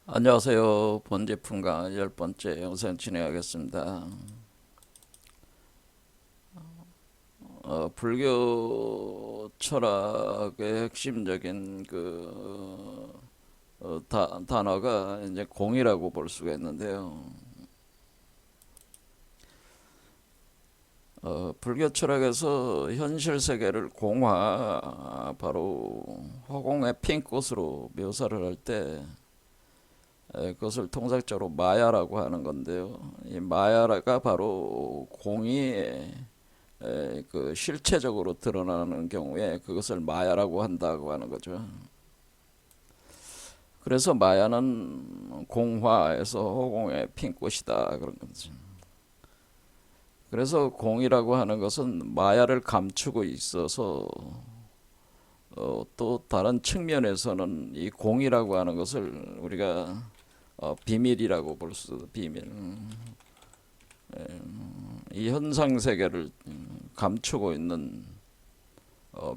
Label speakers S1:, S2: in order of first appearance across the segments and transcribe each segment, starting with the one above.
S1: 안녕하세요. 본제품 강의 10번째 영상 진행하겠습니다. 불교 철학의 핵심적인 단어가 이제 공이라고 볼 수가 있는데요. 불교 철학에서 현실 세계를 공화, 바로 허공의 핀꽃으로 묘사를 할 때 그것을 통상적으로 마야라고 하는 건데요. 이 마야가 바로 공이 그 실체적으로 드러나는 경우에 그것을 마야라고 한다고 하는 거죠. 그래서 마야는 공화에서 허공의 핀꽃이다 그런 거죠. 그래서 공이라고 하는 것은 마야를 감추고 있어서 또 다른 측면에서는 이 공이라고 하는 것을 우리가 비밀이라고 볼 수, 비밀. 이 현상 세계를 감추고 있는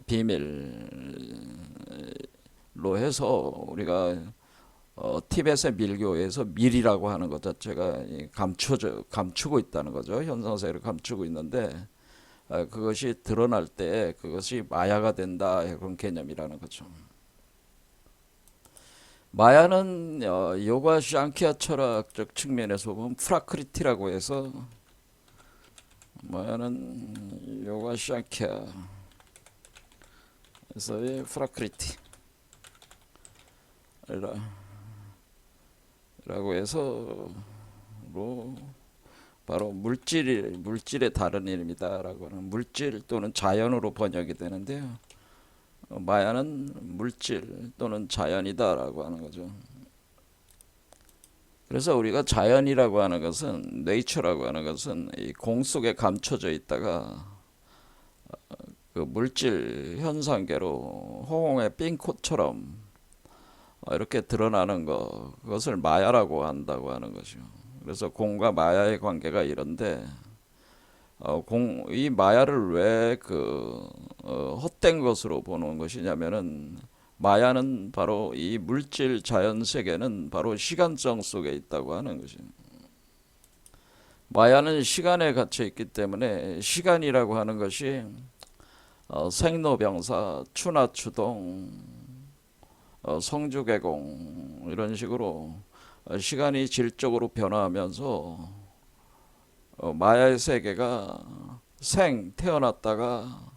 S1: 비밀로 해서 우리가 티벳의 밀교에서 밀이라고 하는 것 자체가 감추고 있다는 거죠. 현상세계를 감추고 있는데 그것이 드러날 때 그것이 마야가 된다 그런 개념이라는 거죠. 마야는 요가 샹키아 철학적 측면에서 보면 프라크리티라고 해서 마야는 요가 샹키아에서의 프라크리티라고 해서 바로 물질의 다른 이름이다라고 하는 물질 또는 자연으로 번역이 되는데요. 마야는 물질 또는 자연이다라고 하는 거죠. 그래서 우리가 자연이라고 하는 것은 네이처라고 하는 것은 이 공 속에 감춰져 있다가 그 물질 현상계로 호홍의 冰꽃처럼 이렇게 드러나는 것 그것을 마야라고 한다고 하는 것이요. 그래서 공과 마야의 관계가 이런데 이 마야를 왜 헛된 것으로 보는 것이냐면은 마야는 바로 이 물질 자연 세계는 바로 시간성 속에 있다고 하는 것이. 마야는 시간에 갇혀 있기 때문에 시간이라고 하는 것이 생로병사, 추나추동, 성주개공 이런 식으로 시간이 질적으로 변화하면서 마야의 세계가 태어났다가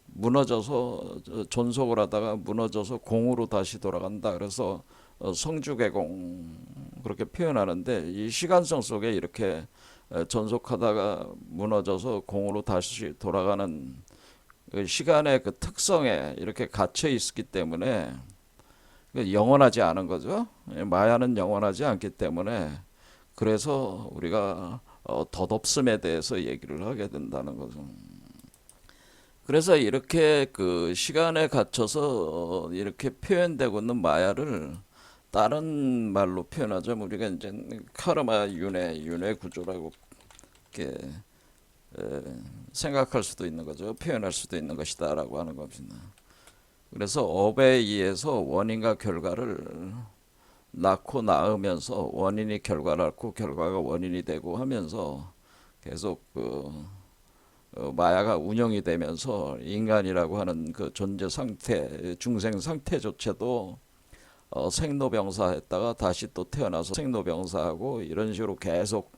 S1: 무너져서 존속을 하다가 무너져서 공으로 다시 돌아간다. 그래서 성주개공 그렇게 표현하는데 이 시간성 속에 이렇게 존속하다가 무너져서 공으로 다시 돌아가는 그 시간의 그 특성에 이렇게 갇혀 있기 때문에 영원하지 않은 거죠. 마야는 영원하지 않기 때문에 그래서 우리가 덧없음에 대해서 얘기를 하게 된다는 거죠. 그래서 이렇게 그 시간에 갇혀서 이렇게 표현되고 있는 마야를 다른 말로 표현하자면 우리가 이제 카르마 윤회 구조라고 이렇게 생각할 수도 있는 거죠. 표현할 수도 있는 것이다라고 하는 겁니다. 그래서 업에 의해서 원인과 결과를 낳고 낳으면서 원인이 결과를 낳고 결과가 원인이 되고 하면서 계속 마야가 운영이 되면서 인간이라고 하는 그 존재 상태, 중생 상태조차도 생로병사했다가 다시 또 태어나서 생로병사하고 이런 식으로 계속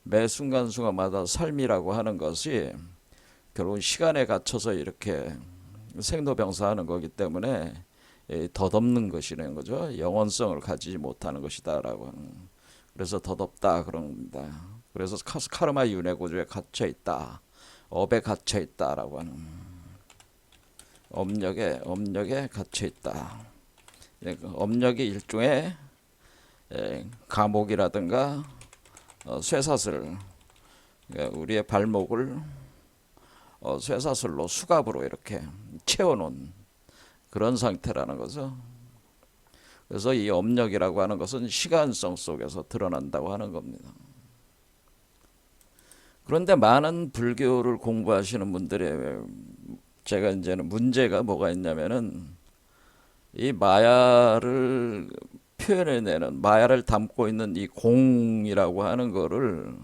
S1: 매 순간순간마다 삶이라고 하는 것이 결국 시간에 갇혀서 이렇게 생로병사하는 거기 때문에 덧없는 것이라는 거죠. 영원성을 가지지 못하는 것이다라고 하는. 그래서 덧없다 그런 겁니다. 그래서 카르마 윤회 구조에 갇혀 있다. 업에 갇혀 있다라고 하는. 업력에 갇혀 있다. 업력이 일종의 감옥이라든가 쇠사슬, 우리의 발목을 쇠사슬로 수갑으로 이렇게 채워놓은 그런 상태라는 거죠. 그래서 이 업력이라고 하는 것은 시간성 속에서 드러난다고 하는 겁니다. 그런데 많은 불교를 공부하시는 분들의 제가 이제는 문제가 뭐가 있냐면은 이 마야를 표현해내는 마야를 담고 있는 이 공이라고 하는 거를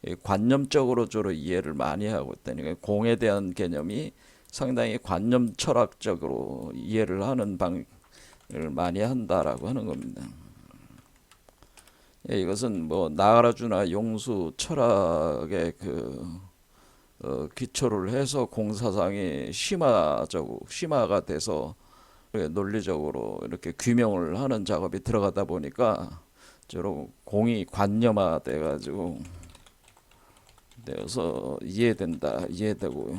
S1: 이 관념적으로 주로 이해를 많이 하고 있다니까 공에 대한 개념이 상당히 관념 철학적으로 이해를 하는 방을 많이 한다라고 하는 겁니다. 예, 이것은 뭐 나가라주나 용수 철학의 기초를 해서 공사상이 심화가 돼서 논리적으로 이렇게 규명을 하는 작업이 들어가다 보니까 주로 공이 관념화돼 가지고 되어서 이해되고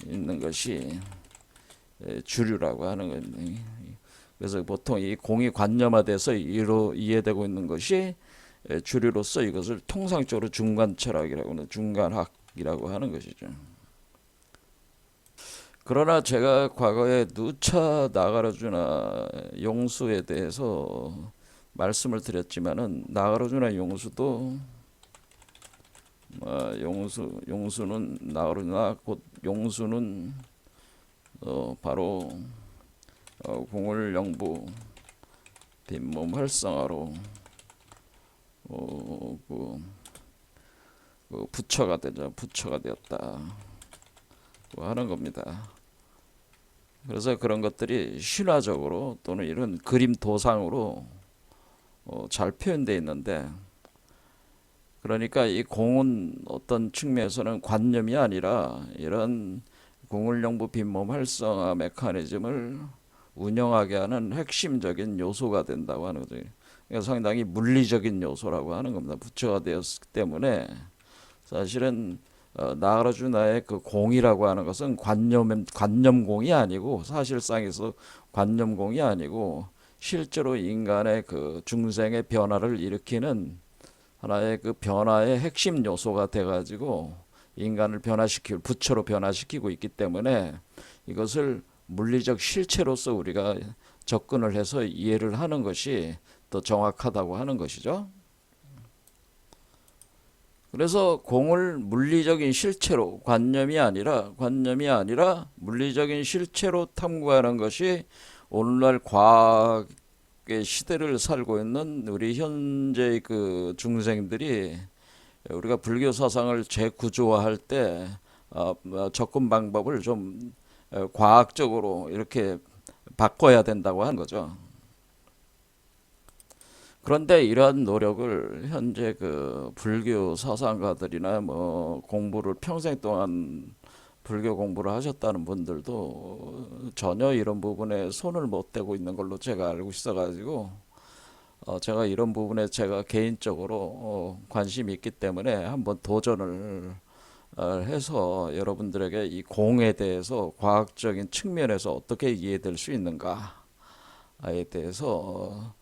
S1: 있는 것이 주류라고 하는 건데, 그래서 보통 이 공이 관념화돼서 이해되고 있는 것이 주류로서 이것을 통상적으로 중간철학이라고 하는 중간학이라고 하는 것이죠. 그러나 제가 과거에 누차 나가라주나 용수에 대해서 말씀을 드렸지만은 나가라주나 용수도 용수는 나가라주나 곧 용수는 바로 공을 영부 빈몸 활성화로 부처가 되었다 하는 겁니다. 그래서 그런 것들이 신화적으로 또는 이런 그림 도상으로 잘 표현되어 있는데, 그러니까 이 공은 어떤 측면에서는 관념이 아니라 이런 공을영부 빈몸 활성화 메커니즘을 운영하게 하는 핵심적인 요소가 된다고 하는 거죠. 그러니까 상당히 물리적인 요소라고 하는 겁니다. 부처가 되었기 때문에 사실은 나가라주나의 그 공이라고 하는 것은 관념공이 아니고, 사실상에서 관념공이 아니고 실제로 인간의 그 중생의 변화를 일으키는 하나의 그 변화의 핵심 요소가 돼가지고 인간을 부처로 변화시키고 있기 때문에 이것을 물리적 실체로서 우리가 접근을 해서 이해를 하는 것이 더 정확하다고 하는 것이죠. 그래서 공을 물리적인 실체로 관념이 아니라 물리적인 실체로 탐구하는 것이 오늘날 과학의 시대를 살고 있는 우리 현재의 그 중생들이 우리가 불교 사상을 재구조화할 때 접근 방법을 좀 과학적으로 이렇게 바꿔야 된다고 하는 거죠. 그런데 이러한 노력을 현재 그 불교 사상가들이나 뭐 공부를 평생 동안 불교 공부를 하셨다는 분들도 전혀 이런 부분에 손을 못 대고 있는 걸로 제가 알고 있어가지고 제가 이런 부분에 제가 개인적으로 관심이 있기 때문에 한번 도전을 해서 여러분들에게 이 공에 대해서 과학적인 측면에서 어떻게 이해될 수 있는가에 대해서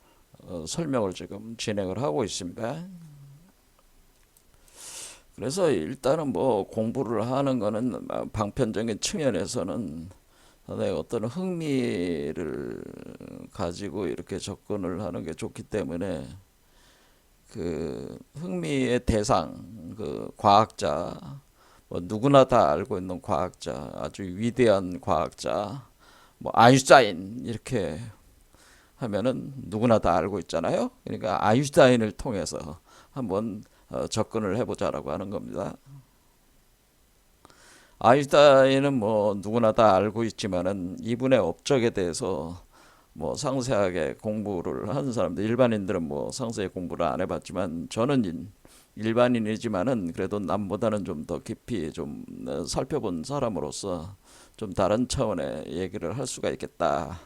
S1: 설명을 지금 진행을 하고 있습니다. 그래서 일단은 뭐 공부를 하는 거는 방편적인 측면에서는 상당히 어떤 흥미를 가지고 이렇게 접근을 하는 게 좋기 때문에 그 흥미의 대상, 그 과학자, 뭐 누구나 다 알고 있는 과학자, 아주 위대한 과학자, 뭐 아인슈타인 이렇게 하면은 누구나 다 알고 있잖아요. 그러니까 아인슈타인을 통해서 한번 접근을 해보자라고 하는 겁니다. 아인슈타인은 뭐 누구나 다 알고 있지만은 이분의 업적에 대해서 뭐 상세하게 공부를 하는 사람들, 일반인들은 뭐 상세히 공부를 안 해봤지만 저는 일반인이지만은 그래도 남보다는 좀 더 깊이 좀 살펴본 사람으로서 좀 다른 차원의 얘기를 할 수가 있겠다.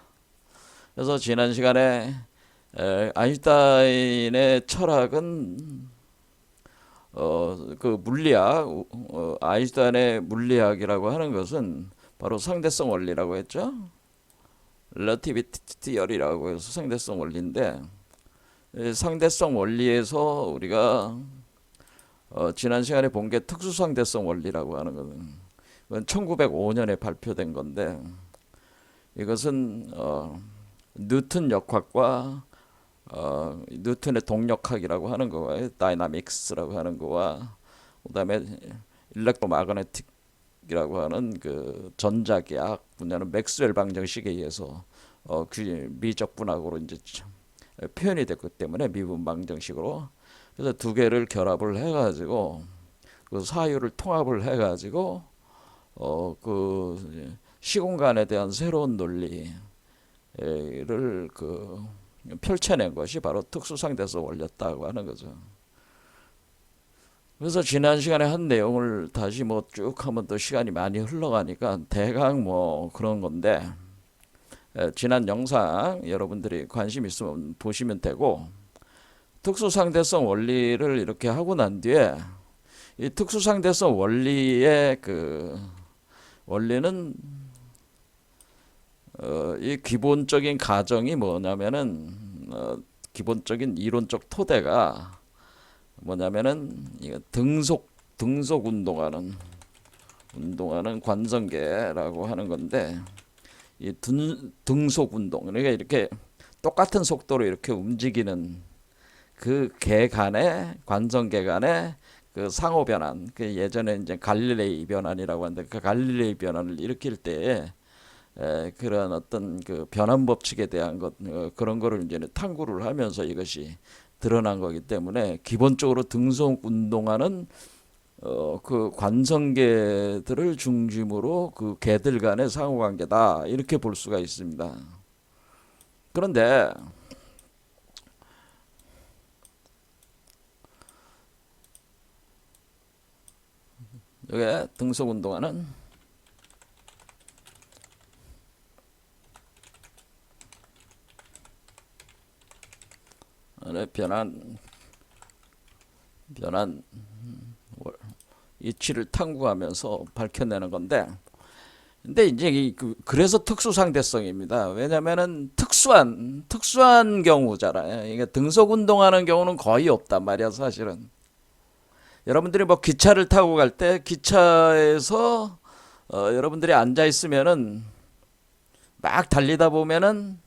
S1: 그래서 지난 시간에 아인슈타인의 철학은 그 물리학, 아인슈타인의 물리학이라고 하는 것은 바로 상대성 원리라고 했죠. relativity theory라고 해서 상대성 원리인데, 상대성 원리에서 우리가 지난 시간에 본 게 특수상대성 원리라고 하는 것은, 이건 1905년에 발표된 건데, 이것은 뉴턴 역학과 뉴턴의 동력학이라고 하는 거와 다이나믹스라고 하는 거와 그다음에 일렉트로마그네틱이라고 하는 그 전자기학 분야는 맥스웰 방정식에 의해서 미적분학으로 이제 표현이 됐기 때문에 미분방정식으로. 그래서 두 개를 결합을 해가지고 그 사유를 통합을 해가지고 그 시공간에 대한 새로운 논리를 그 펼쳐낸 것이 바로 특수상대성 원리였다고 하는 거죠. 그래서 지난 시간에 한 내용을 다시 뭐 쭉 하면 또 시간이 많이 흘러가니까 대강 뭐 그런 건데, 지난 영상 여러분들이 관심 있으면 보시면 되고, 특수상대성 원리를 이렇게 하고 난 뒤에 이 특수상대성 원리의 그 원리는 이 기본적인 가정이 뭐냐면은 기본적인 이론적 토대가 뭐냐면은 이거 등속 운동하는 관성계라고 하는 건데, 이 등속 운동, 그러니까 이렇게 똑같은 속도로 이렇게 움직이는 그 계 간의 관성계 간의 그 상호 변환, 그 예전에 이제 갈릴레이 변환이라고 하는데, 그 갈릴레이 변환을 일으킬 때 그런 어떤 그 변환 법칙에 대한 것, 그런 거를 이제 탐구를 하면서 이것이 드러난 거기 때문에 기본적으로 등속 운동하는 그 관성계들을 중심으로 그 계들 간의 상호관계다, 이렇게 볼 수가 있습니다. 그런데 여기 등속 운동하는 변환 이치를 탐구하면서 밝혀내는 건데, 근데 이제 그래서 특수상대성입니다. 왜냐면은 특수한 경우잖아요. 이게 등속 운동하는 경우는 거의 없단 말이야, 사실은. 여러분들이 뭐 기차를 타고 갈 때 기차에서 여러분들이 앉아 있으면은 막 달리다 보면은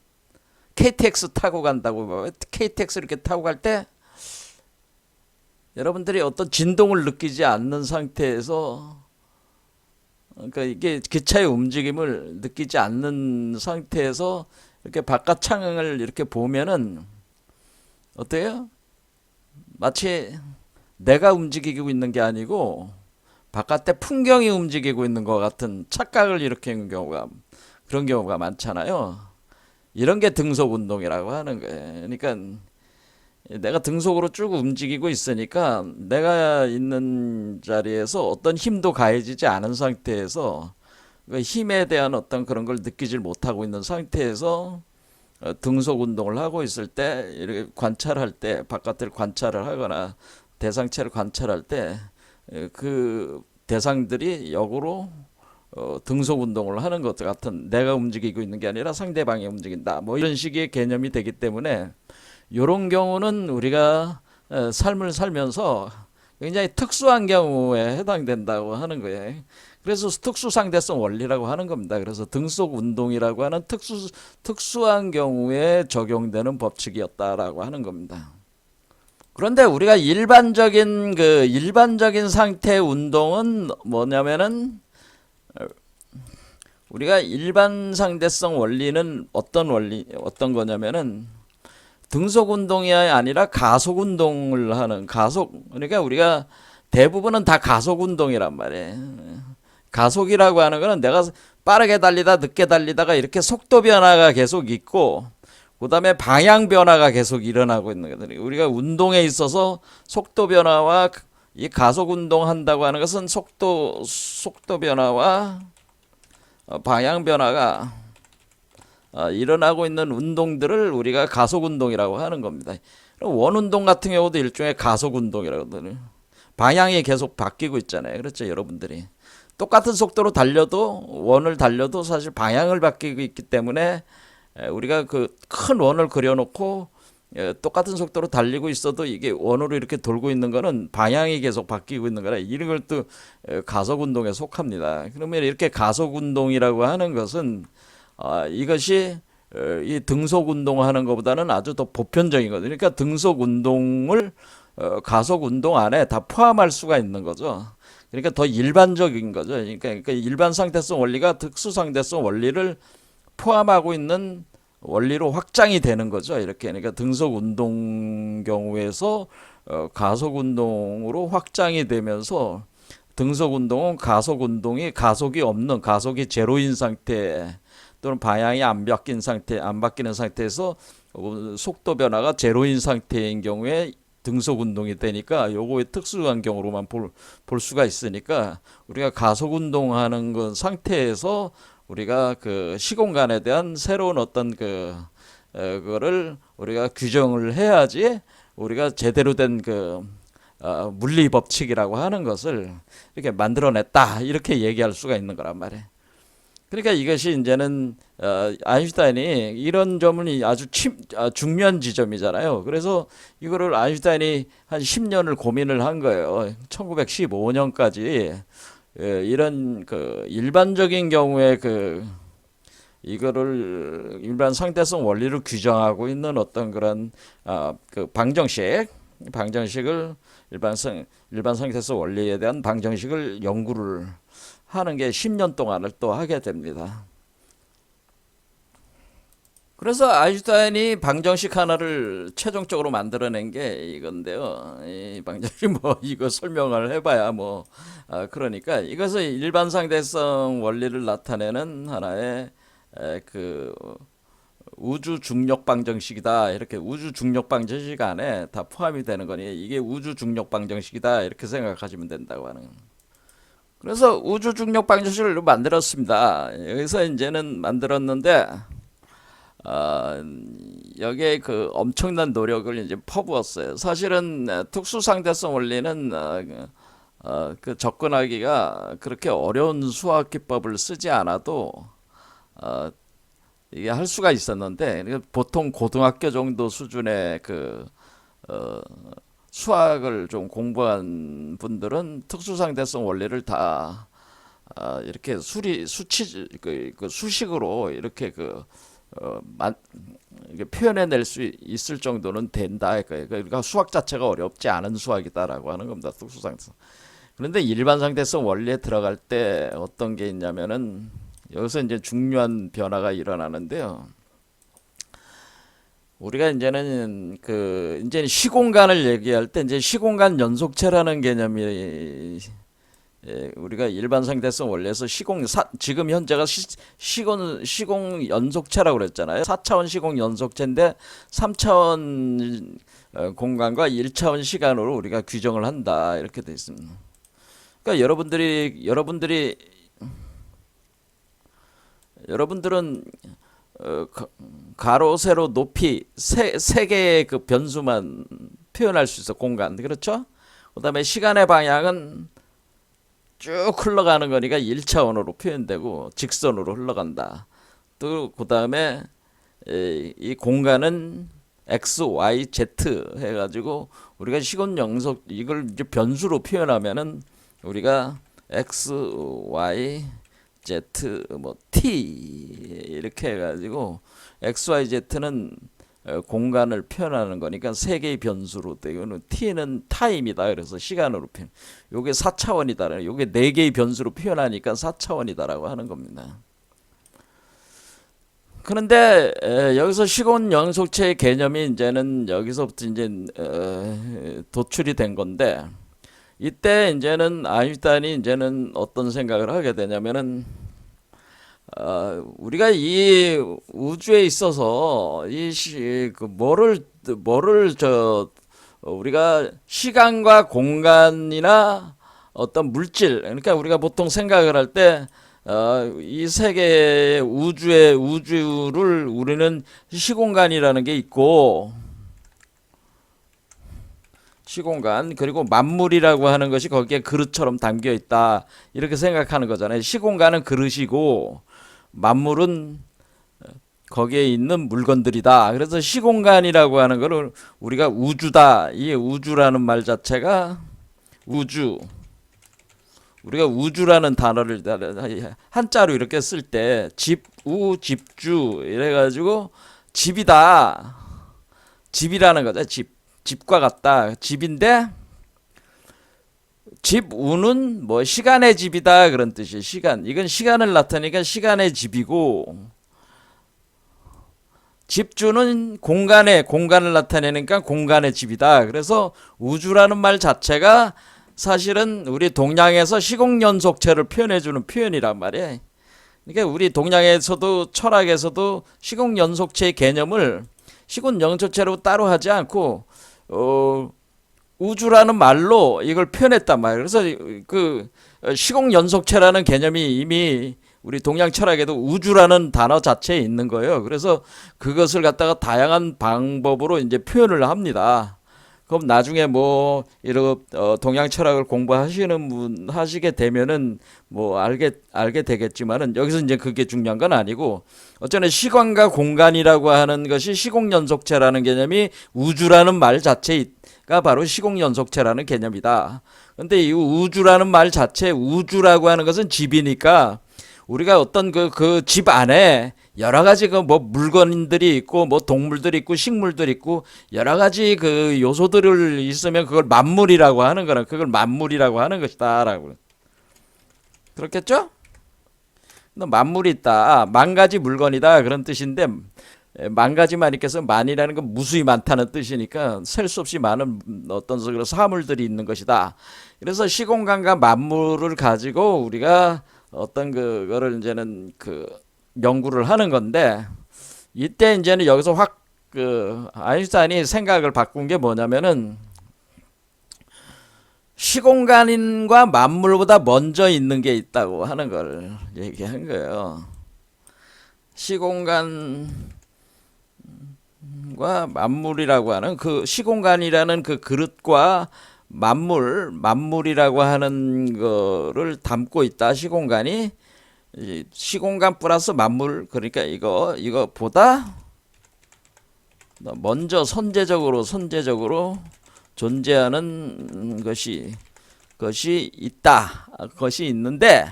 S1: KTX 타고 간다고, KTX 이렇게 타고 갈 때 여러분들이 어떤 진동을 느끼지 않는 상태에서, 그러니까 이게 기차의 움직임을 느끼지 않는 상태에서 이렇게 바깥 창을 이렇게 보면은 어때요? 마치 내가 움직이고 있는 게 아니고 바깥에 풍경이 움직이고 있는 것 같은 착각을 일으키는 그런 경우가 많잖아요. 이런 게 등속 운동이라고 하는 거예요. 그러니까 내가 등속으로 쭉 움직이고 있으니까 내가 있는 자리에서 어떤 힘도 가해지지 않은 상태에서 그 힘에 대한 어떤 그런 걸 느끼질 못하고 있는 상태에서 등속 운동을 하고 있을 때, 이렇게 관찰할 때, 바깥을 관찰을 하거나 대상체를 관찰할 때 그 대상들이 역으로 등속 운동을 하는 것 같은, 내가 움직이고 있는 게 아니라 상대방이 움직인다, 뭐 이런 식의 개념이 되기 때문에 이런 경우는 우리가 삶을 살면서 굉장히 특수한 경우에 해당된다고 하는 거예요. 그래서 특수상대성 원리라고 하는 겁니다. 그래서 등속 운동이라고 하는 특수한 경우에 적용되는 법칙이었다라고 하는 겁니다. 그런데 우리가 일반적인 상태 운동은 뭐냐면은, 우리가 일반 상대성 원리는 어떤 거냐면은 등속 운동이 아니라 가속 운동을 하는, 그러니까 우리가 대부분은 다 가속 운동이란 말이에요. 가속이라고 하는 거는 내가 빠르게 달리다 늦게 달리다가 이렇게 속도 변화가 계속 있고, 그 다음에 방향 변화가 계속 일어나고 있는 거거든요. 우리가 운동에 있어서 속도 변화와 이 가속 운동 한다고 하는 것은 속도 변화와 방향 변화가 일어나고 있는 운동들을 우리가 가속 운동이라고 하는 겁니다. 원운동 같은 경우도 일종의 가속 운동이라거든요. 방향이 계속 바뀌고 있잖아요. 그렇죠, 여러분들이. 똑같은 속도로 달려도, 원을 달려도 사실 방향을 바뀌고 있기 때문에 우리가 그 큰 원을 그려놓고 똑같은 속도로 달리고 있어도 이게 원으로 이렇게 돌고 있는 거는 방향이 계속 바뀌고 있는 거라, 이런 걸 또 가속 운동에 속합니다. 그러면 이렇게 가속 운동이라고 하는 것은 이것이 이 등속 운동하는 것보다는 아주 더 보편적인 거죠. 그러니까 등속 운동을 가속 운동 안에 다 포함할 수가 있는 거죠. 그러니까 더 일반적인 거죠. 그러니까 일반 상대성 원리가 특수 상대성 원리를 포함하고 있는 원리로 확장이 되는 거죠. 이렇게 그러니까 등속 운동 경우에서 가속 운동으로 확장이 되면서 등속 운동은 가속 운동이 가속이 없는 가속이 제로인 상태 또는 방향이 안 바뀌는 상태에서 속도 변화가 제로인 상태인 경우에 등속 운동이 되니까 요거의 특수한 경우로만 볼 수가 있으니까 우리가 가속 운동하는 그 상태에서 우리가 그 시공간에 대한 새로운 어떤 그거를 우리가 규정을 해야지 우리가 제대로 된 물리 법칙이라고 하는 것을 이렇게 만들어냈다 이렇게 얘기할 수가 있는 거란 말이에요. 그러니까 이것이 이제는 아인슈타인이 이런 점은 아주 중요한 지점이잖아요. 그래서 이거를 아인슈타인이 한 10년을 고민을 한 거예요. 1915년까지 이런 일반적인 경우에 이거를 일반 상대성 원리를 규정하고 있는 어떤 그런 방정식을 일반 상대성 원리에 대한 방정식을 연구를 하는 게 10년 동안을 또 하게 됩니다. 그래서 아인슈타인이 방정식 하나를 최종적으로 만들어낸 게 이건데요. 이 방정식 이거 설명을 해봐야 그러니까 이것은 일반 상대성 원리를 나타내는 하나의 우주 중력 방정식이다. 이렇게 우주 중력 방정식 안에 다 포함이 되는 거니 이게 우주 중력 방정식이다. 이렇게 생각하시면 된다고 하는 겁니다. 그래서 우주 중력 방정식을 만들었습니다. 여기서 이제는 만들었는데 여기에 엄청난 노력을 이제 퍼부었어요. 사실은 특수 상대성 원리는 접근하기가 그렇게 어려운 수학 기법을 쓰지 않아도 이게 할 수가 있었는데 보통 고등학교 정도 수준의 수학을 좀 공부한 분들은 특수상대성 원리를 다 이렇게 수식으로 이렇게 이게 표현해낼 수 있을 정도는 된다. 그러니까 수학 자체가 어렵지 않은 수학이다라고 하는 겁니다. 특수상대성. 그런데 일반상대성 원리에 들어갈 때 어떤 게 있냐면은 여기서 이제 중요한 변화가 일어나는데요. 우리가 이제는 이제 시공간을 얘기할 때 이제 시공간 연속체라는 개념이 우리가 일반 상대성 원리에서 지금 현재가 시공 연속체라고 그랬잖아요. 4차원 시공 연속체인데 3차원 공간과 1차원 시간으로 우리가 규정을 한다. 이렇게 돼 있습니다. 그러니까 여러분들은 가로, 세로, 높이 세 개의 변수만 표현할 수 있어. 공간. 그렇죠? 그다음에 시간의 방향은 쭉 흘러가는 거니까 1차원으로 표현되고 직선으로 흘러간다. 또 그다음에 이 공간은 x, y, z 해가지고 우리가 시간 연속 이걸 이제 변수로 표현하면은 우리가 x, y, z, t 이렇게 해가지고 x, y, z는 공간을 표현하는 거니까 세 개의 변수로 되고는 t는 타임이다. 그래서 시간으로 표현. 요게 4차원이다. 요게 네 개의 변수로 표현하니까 4차원이다라고 하는 겁니다. 그런데 여기서 시공 연속체의 개념이 이제는 여기서부터 이제 도출이 된 건데 이때 이제는 아인슈타인이 이제는 어떤 생각을 하게 되냐면은 우리가 이 우주에 있어서 우리가 시간과 공간이나 어떤 물질, 그러니까 우리가 보통 생각을 할 때 이 세계의 우주를 우리는 시공간이라는 게 있고 시공간 그리고 만물이라고 하는 것이 거기에 그릇처럼 담겨 있다 이렇게 생각하는 거잖아요. 시공간은 그릇이고 만물은 거기에 있는 물건들이다. 그래서 시공간이라고 하는 것을 우리가 우주다. 이 우주라는 말 자체가 우리가 우주라는 단어를 한자로 이렇게 쓸 때 집주 이래가지고 집이다. 집이라는 거죠. 집과 같다. 집인데 집우는 시간의 집이다 그런 뜻이에요. 시간. 이건 시간을 나타내니까 시간의 집이고 집주는 공간을 나타내니까 공간의 집이다. 그래서 우주라는 말 자체가 사실은 우리 동양에서 시공연속체를 표현해주는 표현이란 말이에요. 그러니까 우리 동양에서도 철학에서도 시공연속체의 개념을 시공연속체로 따로 하지 않고 우주라는 말로 이걸 표현했단 말이에요. 그래서 그 시공연속체라는 개념이 이미 우리 동양 철학에도 우주라는 단어 자체에 있는 거예요. 그래서 그것을 갖다가 다양한 방법으로 이제 표현을 합니다. 그럼 나중에 뭐 이런 동양 철학을 공부하시는 분 하시게 되면은 뭐 알게 되겠지만은 여기서 이제 그게 중요한 건 아니고 어쩌면 시간과 공간이라고 하는 것이 시공연속체라는 개념이 우주라는 말 자체가 바로 시공연속체라는 개념이다. 근데 이 우주라는 말 자체 우주라고 하는 것은 집이니까 우리가 어떤 그 집 안에 여러 가지 그 뭐 물건들이 있고 뭐 동물들이 있고 식물들이 있고 여러 가지 그 요소들을 있으면 그걸 만물이라고 하는 거라 그걸 만물이라고 하는 것이다라고 그렇겠죠? 만물이 있다, 만 가지 물건이다 그런 뜻인데 만 가지만 있겠어 만이라는 건 무수히 많다는 뜻이니까 셀 수 없이 많은 어떤 그런 사물들이 있는 것이다. 그래서 시공간과 만물을 가지고 우리가 어떤 그거를 이제는 그 연구를 하는 건데 이때 이제는 여기서 확 그 아인슈타인이 생각을 바꾼 게 뭐냐면은 시공간과 만물보다 먼저 있는 게 있다고 하는 걸 얘기한 거예요. 시공간과 만물이라고 하는 그 시공간이라는 그 그릇과 만물이라고 하는 거를 담고 있다. 시공간이 시공간 플러스 만물 그러니까 이거보다 먼저 선제적으로 존재하는 것이 있다. 것이 있는데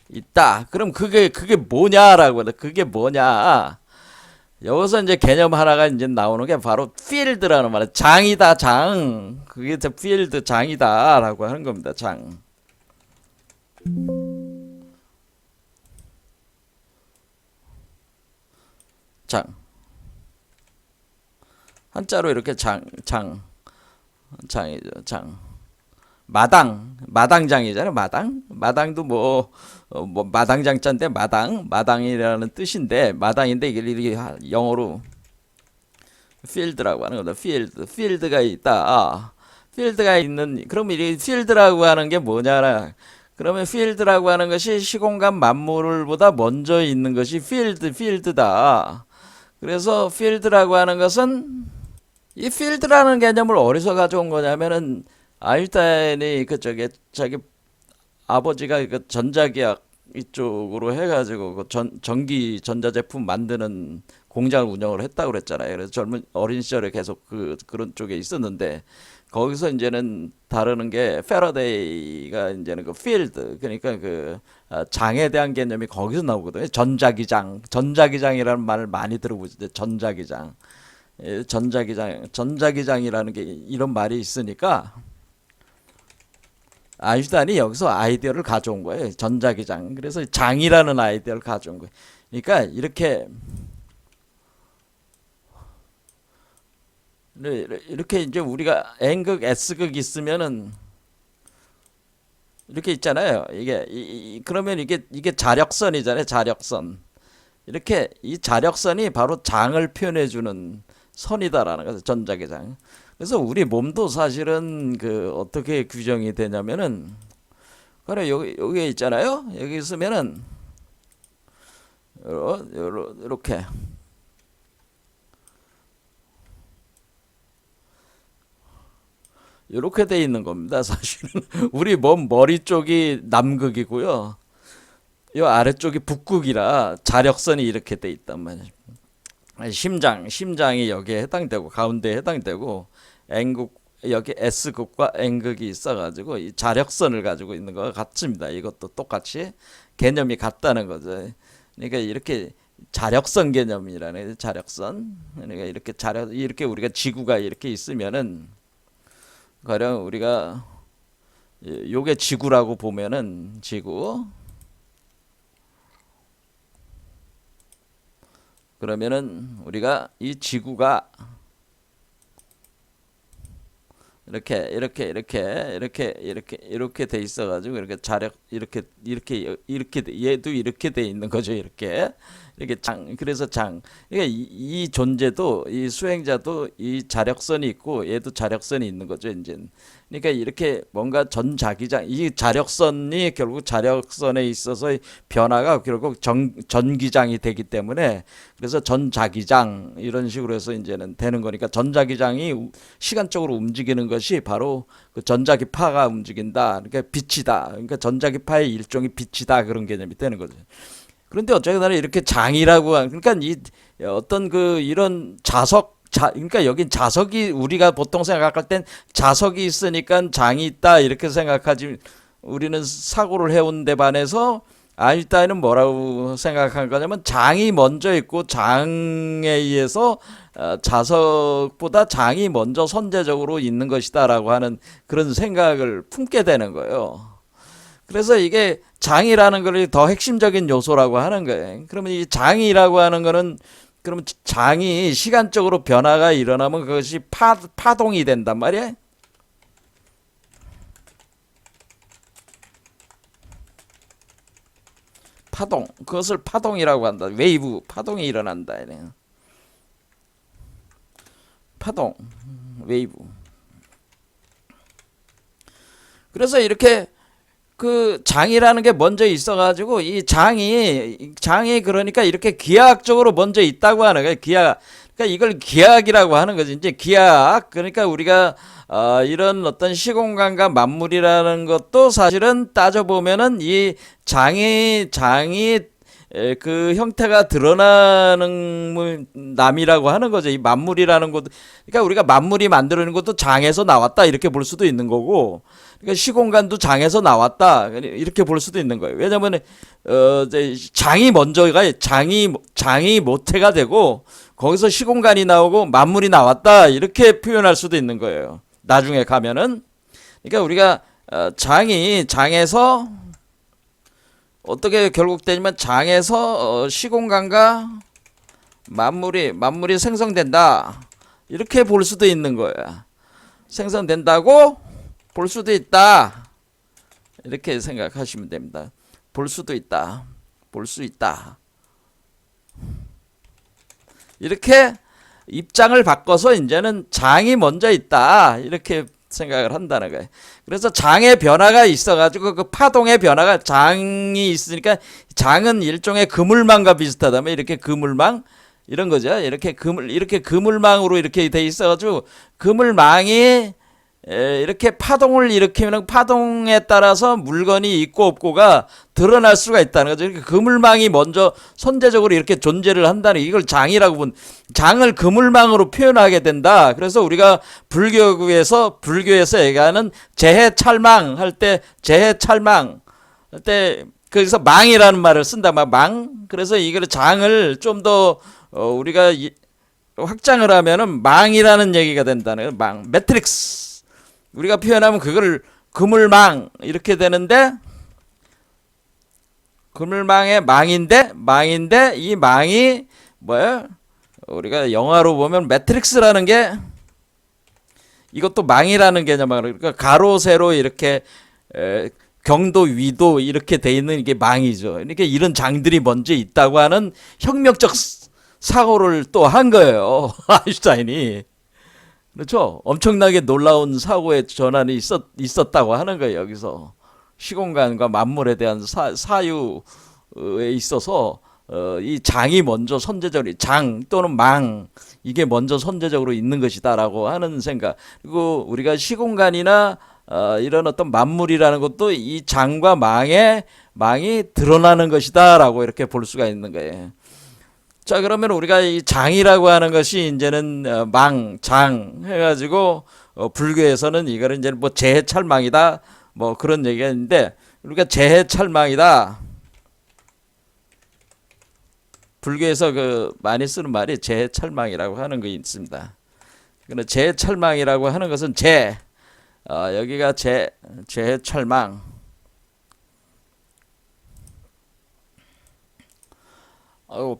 S1: 있다. 그럼 그게 뭐냐라고 하는데 그게 뭐냐? 여기서 이제 개념 하나가 이제 나오는 게 바로 필드라는 말이에요. 장이다, 장. 그게 필드 장이다라고 하는 겁니다. 장. 장. 한자로 이렇게 장이죠. 장. 마당장이잖아요. 마당도 뭐 마당장자인데 마당이라는 뜻인데 마당인데 이게 영어로 필드라고 하는 겁니다. 필드가 있다. 필드가 있는 그러면 이 필드라고 하는 게 뭐냐라 그러면 필드라고 하는 것이 시공간 만물보다 먼저 있는 것이 필드다. 그래서 필드라고 하는 것은 이 필드라는 개념을 어디서 가져온 거냐면은 아인슈타인이 자기 아버지가 그 전자기학 이쪽으로 해가지고 그 전기 전자제품 만드는 공장을 운영을 했다고 그랬잖아요. 그래서 어린 시절에 계속 그런 쪽에 있었는데 거기서 이제는 다루는 게 패러데이가 이제는 그 필드 그러니까 장에 대한 개념이 거기서 나오거든요. 전자기장이라는 말을 많이 들어보시죠. 전자기장이라는 게 이런 말이 있으니까 아인슈타인이 여기서 아이디어를 가져온 거예요. 전자기장. 그래서 장이라는 아이디어를 가져온 거예요. 그러니까 이렇게 이제 우리가 N극, S극 있으면은 이렇게 있잖아요. 그러면 이게 자력선이잖아요. 자력선. 이렇게 이 자력선이 바로 장을 표현해 주는 선이다라는 거죠. 전자기장. 그래서 우리 몸도 사실은 어떻게 규정이 되냐면은 그래 여기 있잖아요. 여기 있으면은 이렇게 돼 있는 겁니다. 사실은 우리 몸 머리 쪽이 남극이고요. 이 아래쪽이 북극이라 자력선이 이렇게 돼 있단 말이에요. 심장이 여기에 해당되고 가운데에 해당되고 N극 여기 S극과 N극이 있어가지고 이 자력선을 가지고 있는 거와 같습니다. 이것도 똑같이 개념이 같다는 거죠. 그러니까 이렇게 자력선 개념이라는 자력선. 그러니까 이렇게 우리가 지구가 이렇게 있으면은 가령 우리가 요게 지구라고 보면은 지구 그러면은 우리가 이 지구가 이렇게 돼 있어가지고 이렇게 자력 이렇게 얘도 이렇게 돼 있는 거죠. 이렇게 그래서 그러니까 이 존재도 이 수행자도 이 자력선이 있고 얘도 자력선이 있는 거죠. 이제 그러니까 이렇게 뭔가 전자기장 이 자력선이 결국 자력선에 있어서 변화가 결국 전기장이 되기 때문에 그래서 전자기장 이런 식으로 해서 이제는 되는 거니까 전자기장이 시간적으로 움직이는 것이 바로 그 전자기파가 움직인다. 그러니까 빛이다. 그러니까 전자기파의 일종의 빛이다. 그런 개념이 되는 거죠. 그런데 어쨌거나 이렇게 장이라고 그러니까 이 어떤 그 이런 그러니까 여기 자석이 우리가 보통 생각할 땐 자석이 있으니까 장이 있다 이렇게 생각하지 우리는 사고를 해온 데 반해서 아인슈타인은 뭐라고 생각한 거냐면 장이 먼저 있고 장에 의해서 자석보다 장이 먼저 선제적으로 있는 것이다라고 하는 그런 생각을 품게 되는 거예요. 그래서 이게 장이라는 걸 더 핵심적인 요소라고 하는 거예요. 그러면 이 장이라고 하는 거는 그러면 장이 시간적으로 변화가 일어나면 그것이 파동이 된단 말이에요. 파동, 그것을 파동이라고 한다. 웨이브, 파동이 일어난다. 파동, 웨이브. 그래서 이렇게 그 장이라는 게 먼저 있어가지고 이 장이 그러니까 이렇게 기하학적으로 먼저 있다고 하는 거예요. 그러니까 이걸 기하학이라고 하는 거지. 이제 기하학 그러니까 우리가 이런 어떤 시공간과 만물이라는 것도 사실은 따져보면은 이 장이 그 형태가 드러나는 남이라고 하는 거죠. 이 만물이라는 것도 그러니까 우리가 만물이 만들어낸 것도 장에서 나왔다 이렇게 볼 수도 있는 거고 그러니까 시공간도 장에서 나왔다 이렇게 볼 수도 있는 거예요. 왜냐하면 이제 장이 먼저가 장이 모태가 되고 거기서 시공간이 나오고 만물이 나왔다 이렇게 표현할 수도 있는 거예요. 나중에 가면은 그러니까 우리가 장에서 어떻게 결국 되냐면 장에서 시공간과 만물이 생성된다 이렇게 볼 수도 있는 거야. 생성된다고 볼 수도 있다 이렇게 생각하시면 됩니다. 볼 수도 있다, 볼 수 있다 이렇게 입장을 바꿔서 이제는 장이 먼저 있다 이렇게 생각을 한다는 거예요. 그래서 장의 변화가 있어가지고 그 파동의 변화가 장이 있으니까 장은 일종의 그물망과 비슷하다면 이렇게 그물망 이런 거죠. 이렇게 그물망으로 이렇게 돼 있어가지고 그물망이 이렇게 파동을 일으키면 파동에 따라서 물건이 있고 없고가 드러날 수가 있다는 거죠. 그러니까 그물망이 먼저 선제적으로 이렇게 존재를 한다는 이걸 장이라고 장을 그물망으로 표현하게 된다. 그래서 우리가 불교에서 얘기하는 재해찰망 할 때 재해찰망 할 때 그래서 망이라는 말을 쓴다. 망. 그래서 이걸 장을 좀 더 우리가 확장을 하면은 망이라는 얘기가 된다는 거예요. 망. 매트릭스. 우리가 표현하면 그거를 그물망 이렇게 되는데 그물망의 망인데 이 망이 뭐야? 우리가 영화로 보면 매트릭스라는 게 이것도 망이라는 개념을 그러니까 가로 세로 이렇게 경도 위도 이렇게 돼 있는 이게 망이죠. 그러니까 이런 장들이 먼저 있다고 하는 혁명적 사고를 또 한 거예요. 아인슈타인이. 그렇죠? 엄청나게 놀라운 사고의 전환이 있었다고 하는 거예요. 여기서 시공간과 만물에 대한 사유에 있어서 이 장이 먼저 선제적으로 장 또는 망 이게 먼저 선제적으로 있는 것이다라고 하는 생각. 그리고 우리가 시공간이나 이런 어떤 만물이라는 것도 이 장과 망이 드러나는 것이다라고 이렇게 볼 수가 있는 거예요. 자, 그러면 우리가 이 장이라고 하는 것이 이제는 장 해가지고 불교에서는 이거는 이제 뭐 재해찰망이다 뭐 그런 얘기가 있는데 우리가 재해찰망이다. 불교에서 그 많이 쓰는 말이 재해찰망이라고 하는 게 있습니다. 그런데 재해찰망이라고 하는 것은 여기가 재해찰망.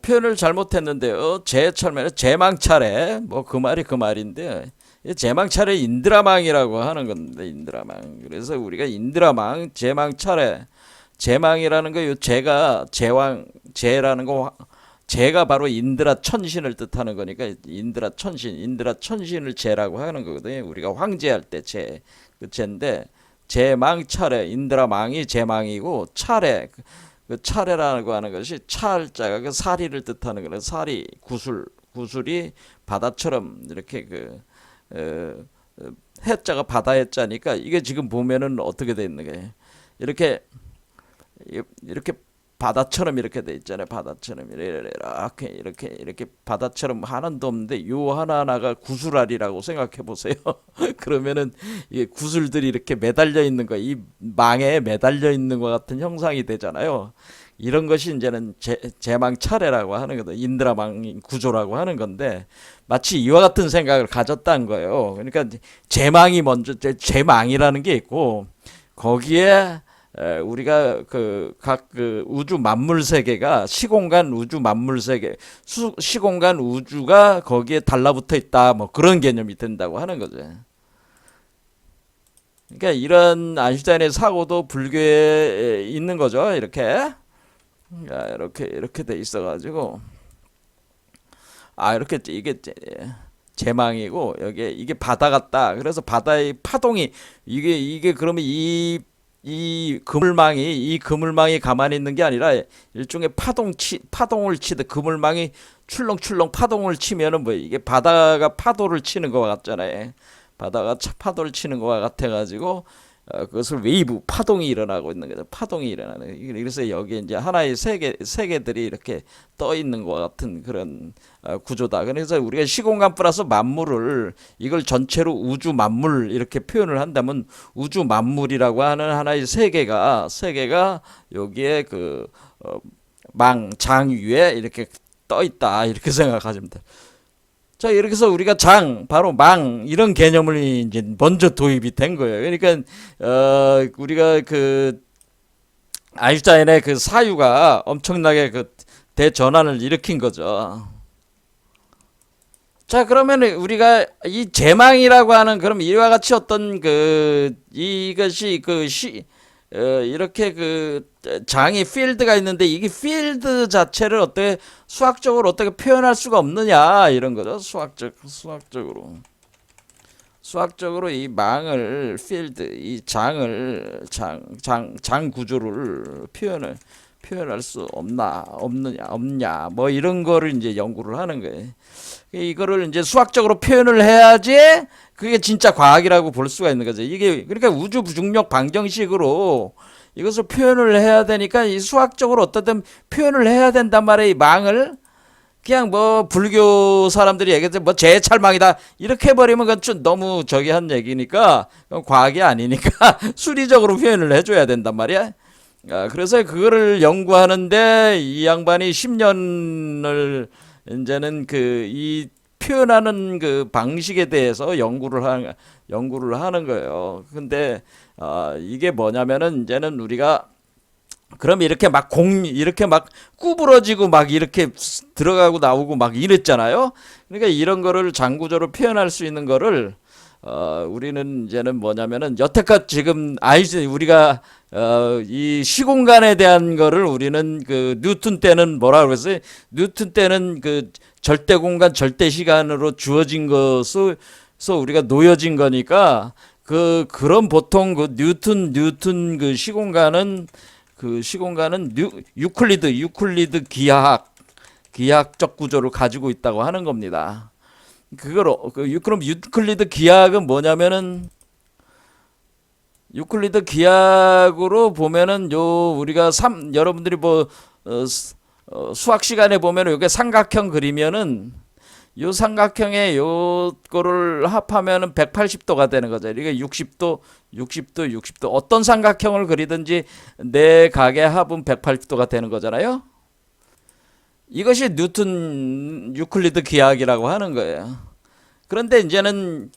S1: 표현을 잘못했는데 제철면 제망차례 뭐 그 말이 그 말인데 이 제망차례 인드라망이라고 하는 건데 인드라망. 그래서 우리가 인드라망 제망차례 제망이라는 거 요 제가 제왕 제라는 거 제가 바로 인드라 천신을 뜻하는 거니까 인드라 천신 인드라 천신을 제라고 하는 거거든요. 우리가 황제할 때 제 그 제인데 제망 차례 인드라망이 제망이고 차례 그 차례라고 하는 것이 찰자가 그 사리를 뜻하는 거는 사리 구슬이 바다처럼 이렇게 그 해자가 바다 해자니까 이게 지금 보면은 어떻게 돼 있는 거예요? 이렇게 이렇게 바다처럼 이렇게 돼 있잖아요. 바다처럼 이렇게 바다처럼 하나도 없는데 요 하나하나가 구슬알이라고 생각해 보세요. 그러면은 이게 구슬들이 이렇게 매달려 있는 거, 이 망에 매달려 있는 것 같은 형상이 되잖아요. 이런 것이 이제는 제망 차례라고 하는 거다. 인드라망 구조라고 하는 건데 마치 이와 같은 생각을 가졌다는 거예요. 그러니까 제망이 먼저 제망이라는 게 있고 거기에 우리가 그 각 그 우주 만물 세계가 시공간 우주 만물 세계 시공간 우주가 거기에 달라붙어 있다 뭐 그런 개념이 된다고 하는 거죠. 그러니까 이런 아인슈타인의 사고도 불교에 있는 거죠. 이렇게 돼 있어가지고 이렇게 이게 제망이고 여기 이게 바다 같다. 그래서 바다의 파동이 이게 그러면 이 그물망이 가만히 있는 게 아니라 일종의 파동을 치듯 그물망이 출렁출렁 파동을 치면은 뭐 이게 바다가 파도를 치는 것과 같잖아요. 바다가 파도를 치는 것과 같아가지고 그것을 웨이브 파동이 일어나고 있는 거죠. 파동이 일어나는. 그래서 여기 이제 하나의 세계들이 이렇게 떠 있는 것 같은 그런 구조다. 그래서 우리가 시공간 플러스 만물을 이걸 전체로 우주 만물 이렇게 표현을 한다면 우주 만물이라고 하는 하나의 세계가 여기에 장 위에 이렇게 떠 있다 이렇게 생각하시면 돼요. 자, 이렇게 해서 우리가 바로 망, 이런 개념을 이제 먼저 도입이 된 거예요. 그러니까, 우리가 아인슈타인의 그 사유가 엄청나게 대전환을 일으킨 거죠. 자, 그러면 우리가 이 제망이라고 하는, 그럼 이와 같이 어떤 이것이 이렇게 장이 필드가 있는데 이게 필드 자체를 어떻게 수학적으로 어떻게 표현할 수가 없느냐 이런 거죠. 수학적으로 이 망을 필드 이 장 구조를 표현할 수 없냐 뭐 이런 거를 이제 연구를 하는 거예요. 이거를 이제 수학적으로 표현을 해야지 그게 진짜 과학이라고 볼 수가 있는 거죠. 이게 그러니까 우주 부중력 방정식으로 이것을 표현을 해야 되니까 이 수학적으로 어떻든 표현을 해야 된단 말이에요. 이 망을 그냥 뭐 불교 사람들이 얘기해서 뭐 제찰망이다 이렇게 해버리면 그건 좀 너무 한 얘기니까 그건 과학이 아니니까 수리적으로 표현을 해줘야 된단 말이야. 그래서 그거를 연구하는데 이 양반이 10년을 이제는 이 표현하는 그 방식에 대해서 연구를 하는 거예요. 근데 이게 뭐냐면은 이제는 우리가 그럼 이렇게 막 구부러지고 막 이렇게 들어가고 나오고 막 이랬잖아요. 그러니까 이런 거를 장구조로 표현할 수 있는 거를 우리는 이제는 뭐냐면은 여태껏 지금 우리가 이 시공간에 대한 거를 우리는 뉴턴 때는 뭐라 그랬어요? 뉴턴 때는 절대 공간, 절대 시간으로 주어진 것으로 우리가 놓여진 거니까 그런 보통 뉴턴 시공간은 유클리드 기하학적 구조를 가지고 있다고 하는 겁니다. 그럼 유클리드 기하학은 뭐냐면은 유클리드 기하학으로 보면은 우리가 여러분들이 수학 시간에 보면은 요게 삼각형 그리면은 요 삼각형에 요거를 합하면은 180도가 되는 거죠. 이게 60도 어떤 삼각형을 그리든지 내 각의 합은 180도가 되는 거잖아요. 이것이 뉴턴 유클리드 기하학이라고 하는 거예요. 그런데 이제는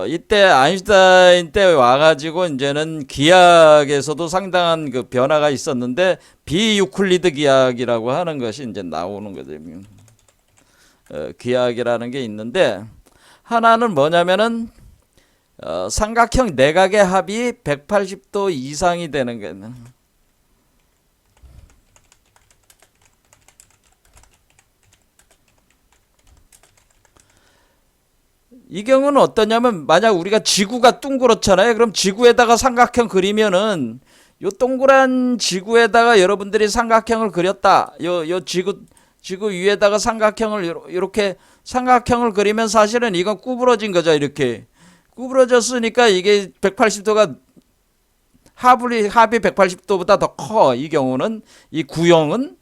S1: 이때 아인슈타인 때 와가지고 이제는 기하학에서도 상당한 그 변화가 있었는데 비유클리드 기하학이라고 하는 것이 이제 나오는 거죠. 기하학이라는 게 있는데 하나는 뭐냐면은 삼각형 내각의 합이 180도 이상이 되는 거예요. 이 경우는 어떠냐면 만약 우리가 지구가 둥그렇잖아요. 그럼 지구에다가 삼각형 그리면은 요 동그란 지구에다가 여러분들이 삼각형을 그렸다. 요 지구 위에다가 삼각형을 이렇게 삼각형을 그리면 사실은 이건 구부러진 거죠. 이렇게 구부러졌으니까 이게 180도가 합이 180도보다 더 커. 이 경우는 이 구형은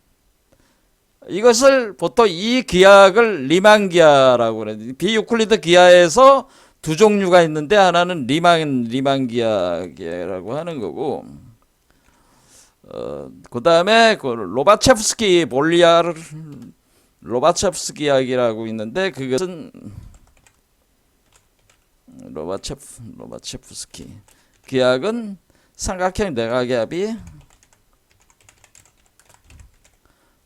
S1: 이것을 보통 이 기하학을 리만 기하라고 그래요. 비유클리드 기하에서 두 종류가 있는데 하나는 리만 기하라고 하는 거고, 그 다음에 그 로바체프스키 볼리아르 로바체프스키 기하학이라고 있는데 그것은 로바체프스키 기하학은 삼각형 내각의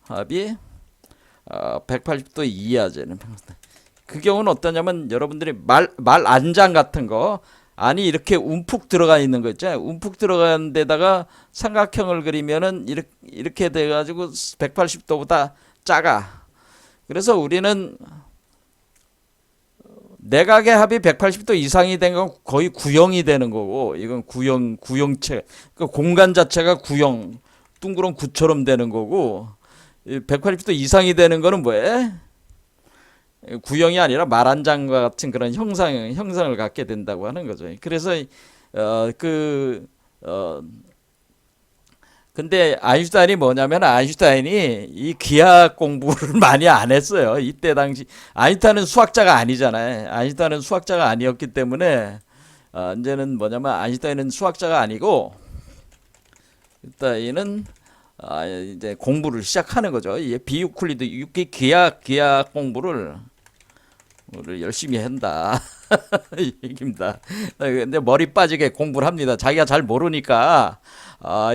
S1: 합이 180도 이하제는. 그 경우는 어떠냐면 여러분들이 말 안장 같은 거 안이 이렇게 움푹 들어가 있는 거 있잖아요. 움푹 들어간 데다가 삼각형을 그리면은 이렇게 돼가지고 180도보다 작아. 그래서 우리는 내각의 합이 180도 이상이 된 건 거의 구형이 되는 거고, 이건 구형체. 그 공간 자체가 구형, 둥그런 구처럼 되는 거고, 180도 이상이 되는 거는 뭐예요? 구형이 아니라 말한장과 같은 그런 형상을 갖게 된다고 하는 거죠. 그래서 근데 아인슈타인이 뭐냐면 아인슈타인이 이 기하학 공부를 많이 안 했어요. 이때 당시 아인슈타인은 수학자가 아니잖아요. 아인슈타인은 수학자가 아니었기 때문에 이제는 뭐냐면 아인슈타인은 수학자가 아니고 아인슈타인은 이제 공부를 시작하는 거죠. 이 비유클리드 기하학 공부를 열심히 한다. 이 얘기입니다. 근데 머리 빠지게 공부를 합니다. 자기가 잘 모르니까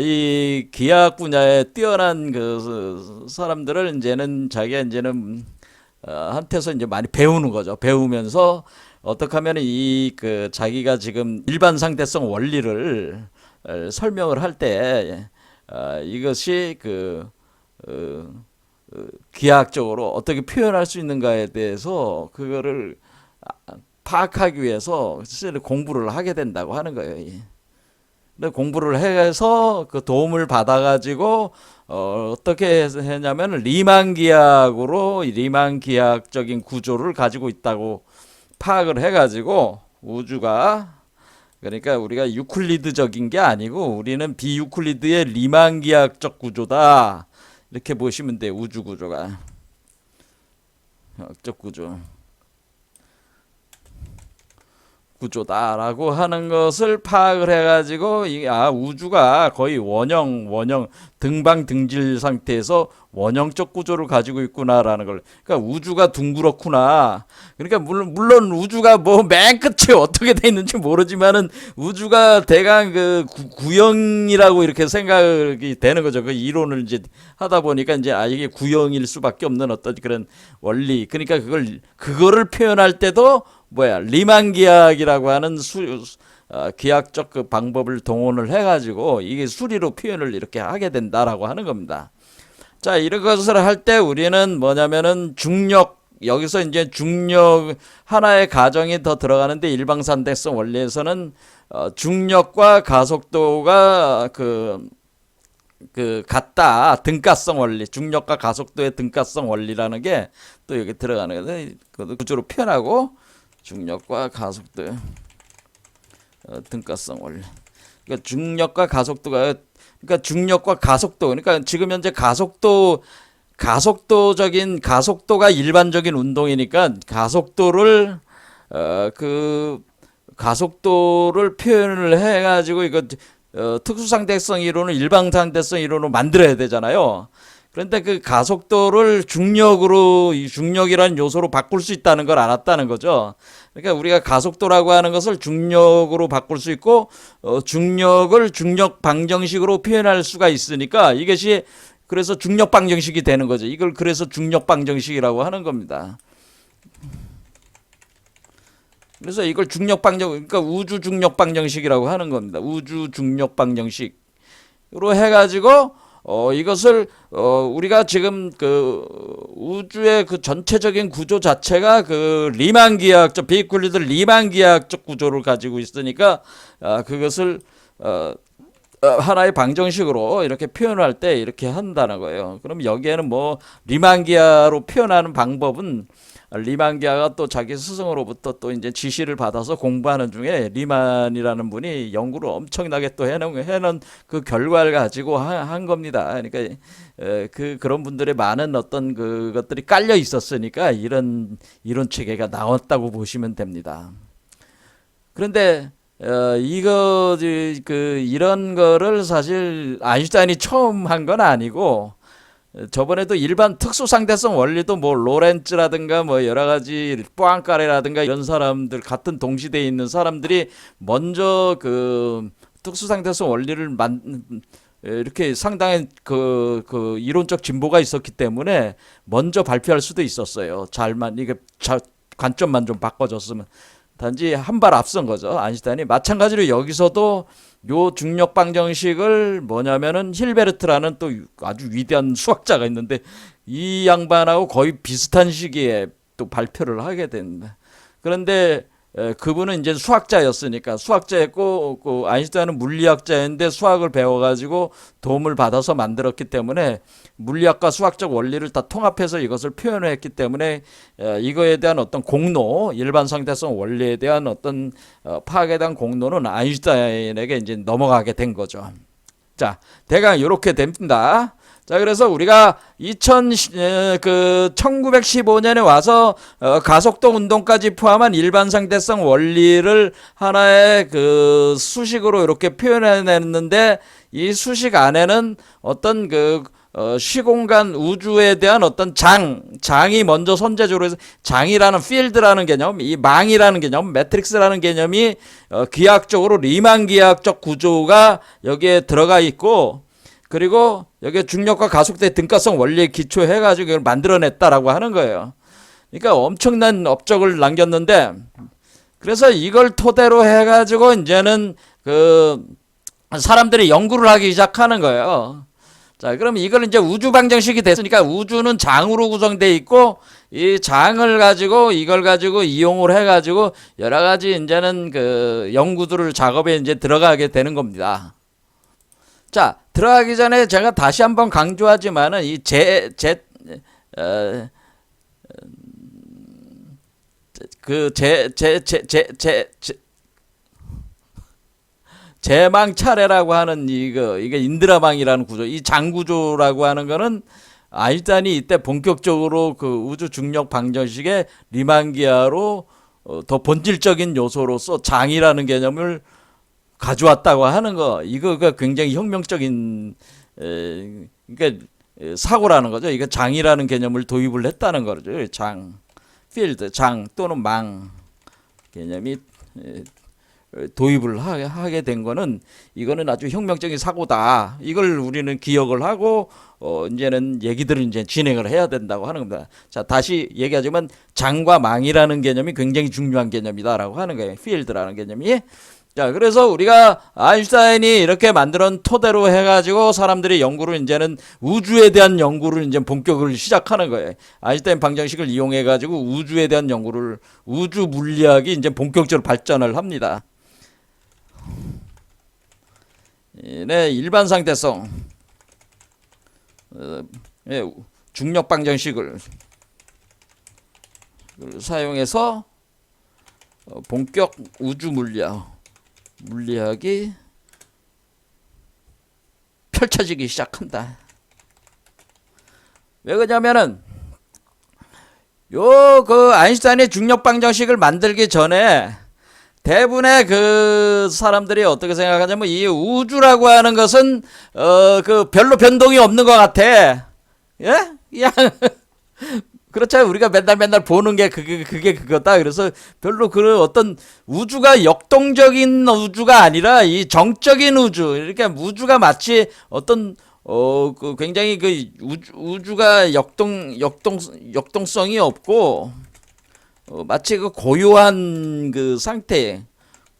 S1: 이 기하학 분야에 뛰어난 그 사람들을 자기가 한테서 이제 많이 배우는 거죠. 배우면서 어떻게 하면 이 그 자기가 지금 일반 상대성 원리를 설명을 할 때 이것이 기하학적으로 어떻게 표현할 수 있는가에 대해서 그거를 파악하기 위해서 실제로 공부를 하게 된다고 하는 거예요. 근데 공부를 해서 그 도움을 받아가지고 어떻게 했냐면 리만 기하학적인 구조를 가지고 있다고 파악을 해가지고 우주가 그러니까 우리가 유클리드적인 게 아니고 우리는 비유클리드의 리만 기하학적 구조다. 이렇게 보시면 돼요. 우주 구조가. 학적 구조다라고 하는 것을 파악을 해가지고 우주가 거의 원형 등방등질 상태에서 원형적 구조를 가지고 있구나라는 걸. 그러니까 우주가 둥그렇구나. 그러니까 물론 우주가 뭐 맨 끝에 어떻게 돼 있는지 모르지만은 우주가 대강 그 구형이라고 이렇게 생각이 되는 거죠. 그 이론을 이제 하다 보니까 이제 이게 구형일 수밖에 없는 어떤 그런 원리. 그러니까 그거를 표현할 때도 리만 기하학이라고 하는 기하학적 그 방법을 동원을 해가지고 이게 수리로 표현을 이렇게 하게 된다라고 하는 겁니다. 자, 이런 것을 할 때 우리는 뭐냐면은 여기서 이제 중력 하나의 가정이 더 들어가는데 일방산대성 원리에서는 중력과 가속도가 같다. 등가성 원리, 중력과 가속도의 등가성 원리라는 게 또 여기 들어가는 거예요. 그 구조로 표현하고 중력과 가속도 등가성 원리. 그러니까 중력과 가속도가 그러니까 지금 현재 가속도가 일반적인 운동이니까 가속도를 표현을 해가지고 이거 특수상대성 이론을 일방상대성 이론으로 만들어야 되잖아요. 그런데 그 가속도를 중력으로, 이 중력이라는 요소로 바꿀 수 있다는 걸 알았다는 거죠. 그러니까 우리가 가속도라고 하는 것을 중력으로 바꿀 수 있고, 중력을 중력 방정식으로 표현할 수가 있으니까 이것이 그래서 중력 방정식이 되는 거죠. 이걸 그래서 중력 방정식이라고 하는 겁니다. 그래서 이걸 중력 방정, 그러니까 우주 중력 방정식이라고 하는 겁니다. 우주 중력 방정식으로 해가지고 이것을 우리가 지금 그 우주의 그 전체적인 구조 자체가 그 리만 기하학적 비이클리드 리만 기하학적 구조를 가지고 있으니까 그것을 하나의 방정식으로 이렇게 표현할 때 이렇게 한다는 거예요. 그럼 여기에는 뭐 리만 기하로 표현하는 방법은 리만 기하가 또 자기 스승으로부터 또 이제 지시를 받아서 공부하는 중에 리만이라는 분이 연구를 엄청나게 또 해놓은 그 결과를 가지고 한 겁니다. 그러니까 그런 분들의 많은 어떤 그것들이 깔려 있었으니까 이런 이론 체계가 나왔다고 보시면 됩니다. 그런데 이런 거를 사실 아인슈타인이 처음 한 건 아니고, 저번에도 일반 특수상대성 원리도 뭐 로렌츠라든가 뭐 여러 가지 포앙카레라든가 이런 사람들, 같은 동시대에 있는 사람들이 먼저 그 특수상대성 원리를 이렇게 상당히 그 이론적 진보가 있었기 때문에 먼저 발표할 수도 있었어요. 이게 관점만 좀 바꿔줬으면. 단지 한 발 앞선 거죠. 아인슈타인이. 마찬가지로 여기서도 요 중력 방정식을 뭐냐면은 힐베르트라는 또 아주 위대한 수학자가 있는데, 이 양반하고 거의 비슷한 시기에 또 발표를 하게 됩니다. 그런데 그분은 이제 수학자였으니까, 수학자였고 그 아인슈타인은 물리학자였는데 수학을 배워가지고 도움을 받아서 만들었기 때문에 물리학과 수학적 원리를 다 통합해서 이것을 표현했기 때문에 이거에 대한 어떤 공로, 일반 상대성 원리에 대한 어떤 파악에 대한 공로는 아인슈타인에게 이제 넘어가게 된 거죠. 자, 대강 이렇게 됩니다. 자, 그래서 우리가 1915년에 와서 가속도 운동까지 포함한 일반 상대성 원리를 하나의 그 수식으로 이렇게 표현해냈는데, 이 수식 안에는 어떤 시공간 우주에 대한 어떤 장이 먼저 선제적으로 해서, 장이라는 필드라는 개념, 이 망이라는 개념, 매트릭스라는 개념이 기하학적으로 리만 기하학적 구조가 여기에 들어가 있고, 그리고 여기에 중력과 가속도의 등가성 원리에 기초해가지고 이걸 만들어냈다라고 하는 거예요. 그러니까 엄청난 업적을 남겼는데, 그래서 이걸 토대로 해가지고 이제는 그 사람들이 연구를 하기 시작하는 거예요. 자, 그럼 이걸 이제 우주 방정식이 됐으니까, 우주는 장으로 구성되어 있고, 이 장을 가지고 이걸 가지고 이용을 해가지고 여러 가지 이제는 그 연구들을 작업에 이제 들어가게 되는 겁니다. 자, 들어가기 전에 제가 다시 한번 강조하지만은 이 제망 차례라고 하는 이게 인드라망이라는 구조, 이 장구조라고 하는 거는 아인슈타인이 이때 본격적으로 그 우주 중력 방정식의 리만 기하로 더 본질적인 요소로서 장이라는 개념을 가져왔다고 하는 거, 이거가 굉장히 혁명적인 그러니까 사고라는 거죠. 이거 장이라는 개념을 도입을 했다는 거죠. 장, 필드, 장 또는 망 개념이 도입을 하게 된 거는, 이거는 아주 혁명적인 사고다. 이걸 우리는 기억을 하고 이제는 얘기들을 이제 진행을 해야 된다고 하는 겁니다. 자, 다시 얘기하자면 장과 망이라는 개념이 굉장히 중요한 개념이다라고 하는 거예요. 필드라는 개념이. 자, 그래서 우리가 아인슈타인이 이렇게 만들어 토대로 해가지고 사람들이 연구를, 이제는 우주에 대한 연구를 이제 본격을 시작하는 거예요. 아인슈타인 방정식을 이용해가지고 우주에 대한 연구를, 우주 물리학이 이제 본격적으로 발전을 합니다. 네, 일반 상대성, 중력 방정식을 사용해서 본격 우주 물리학이 펼쳐지기 시작한다. 왜 그러냐면은 그 아인슈타인의 중력 방정식을 만들기 전에 대부분의 그 사람들이 어떻게 생각하냐면, 이 우주라고 하는 것은 그 별로 변동이 없는 것 같아. 예? 그냥 그렇잖아요. 우리가 맨날 보는 게 그게 그거다. 그래서 별로 그 어떤 우주가 역동적인 우주가 아니라 이 정적인 우주. 이렇게 우주가 마치 어떤 그 굉장히 그 우주가 역동성이 없고 마치 그 고요한 그 상태,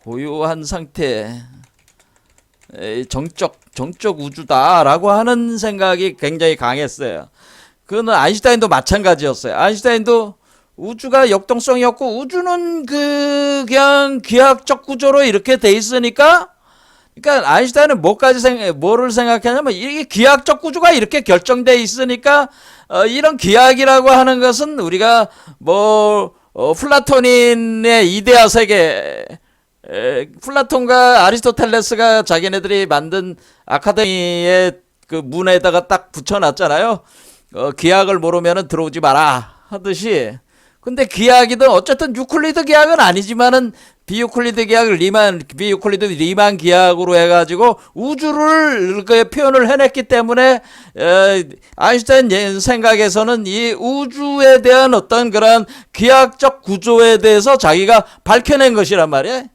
S1: 고요한 상태, 정적 우주다라고 하는 생각이 굉장히 강했어요. 그거는 아인슈타인도 마찬가지였어요. 아인슈타인도 우주가 역동성이 없고 우주는 그냥 기하학적 구조로 이렇게 돼 있으니까, 그러니까 아인슈타인은 뭐를 생각하냐면 이게 기하학적 구조가 이렇게 결정돼 있으니까 이런 기하학이라고 하는 것은 우리가 플라토닌의 이데아 세계, 플라톤과 아리스토텔레스가 자기네들이 만든 아카데미의 그 문에다가 딱 붙여놨잖아요. 기하학을 모르면은 들어오지 마라 하듯이. 근데 기하학이든 어쨌든 유클리드 기하학은 아니지만은 비유클리드 리만 기하학으로 해가지고 우주를 그 표현을 해냈기 때문에 아인슈타인 생각에서는 이 우주에 대한 어떤 그런 기하학적 구조에 대해서 자기가 밝혀낸 것이란 말이에요.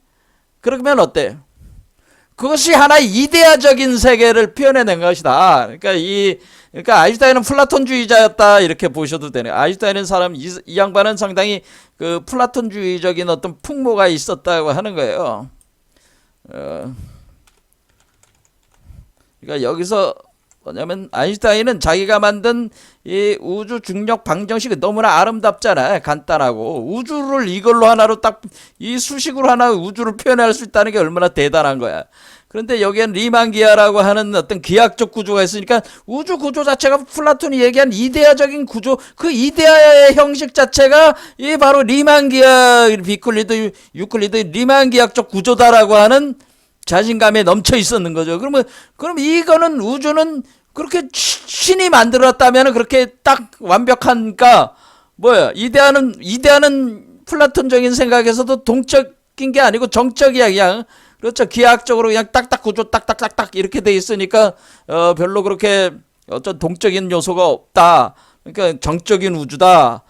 S1: 그러면 어때요? 그것이 하나의 이데아적인 세계를 표현해낸 것이다. 그러니까 아인슈타인은 플라톤주의자였다 이렇게 보셔도 되네요. 아인슈타인은 이 양반은 상당히 그 플라톤주의적인 어떤 풍모가 있었다고 하는 거예요. 그러니까 여기서 뭐냐면 아인슈타인은 자기가 만든 이 우주 중력 방정식이 너무나 아름답잖아요. 간단하고 우주를 이걸로 하나로 딱 이 수식으로 하나 우주를 표현할 수 있다는 게 얼마나 대단한 거야. 그런데 여기엔 리만 기하라고 하는 어떤 기하학적 구조가 있으니까 우주 구조 자체가 플라톤이 얘기한 이데아적인 구조, 그 이데아의 형식 자체가 이 바로 리만 기하, 유클리드 리만 기하학적 구조다라고 하는 자신감에 넘쳐 있었는 거죠. 그럼 이거는 우주는 그렇게 신이 만들었다면 그렇게 딱 완벽하니까 뭐야? 이데아는 플라톤적인 생각에서도 동적인 게 아니고 정적이야, 그냥. 그렇죠. 기하학적으로 그냥 딱딱 구조 딱딱딱딱 이렇게 돼 있으니까 별로 그렇게 어떤 동적인 요소가 없다. 그러니까 정적인 우주다.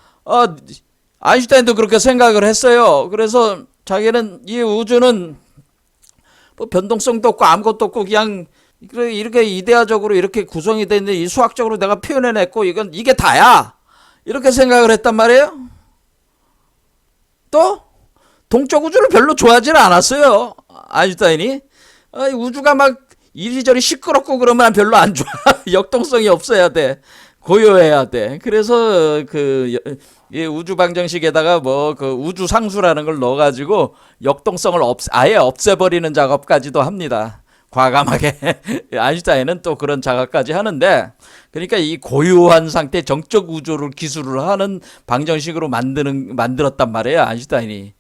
S1: 아인슈타인도 그렇게 생각을 했어요. 그래서 자기는 이 우주는 뭐 변동성도 없고 아무것도 없고 그냥 이렇게 이데아적으로 이렇게 구성이 돼 있는데 이 수학적으로 내가 표현해냈고 이게 다야. 이렇게 생각을 했단 말이에요. 또 동적 우주를 별로 좋아하지는 않았어요. 아인슈타인이. 우주가 막 이리저리 시끄럽고 그러면 별로 안 좋아. 역동성이 없어야 돼. 고요해야 돼. 그래서 이 우주 방정식에다가 그 우주 상수라는 걸 넣어가지고 역동성을 아예 없애버리는 작업까지도 합니다. 과감하게. 아인슈타인은 또 그런 작업까지 하는데, 그러니까 이 고요한 상태 정적 우주를 기술을 하는 방정식으로 만들었단 말이에요, 아인슈타인이.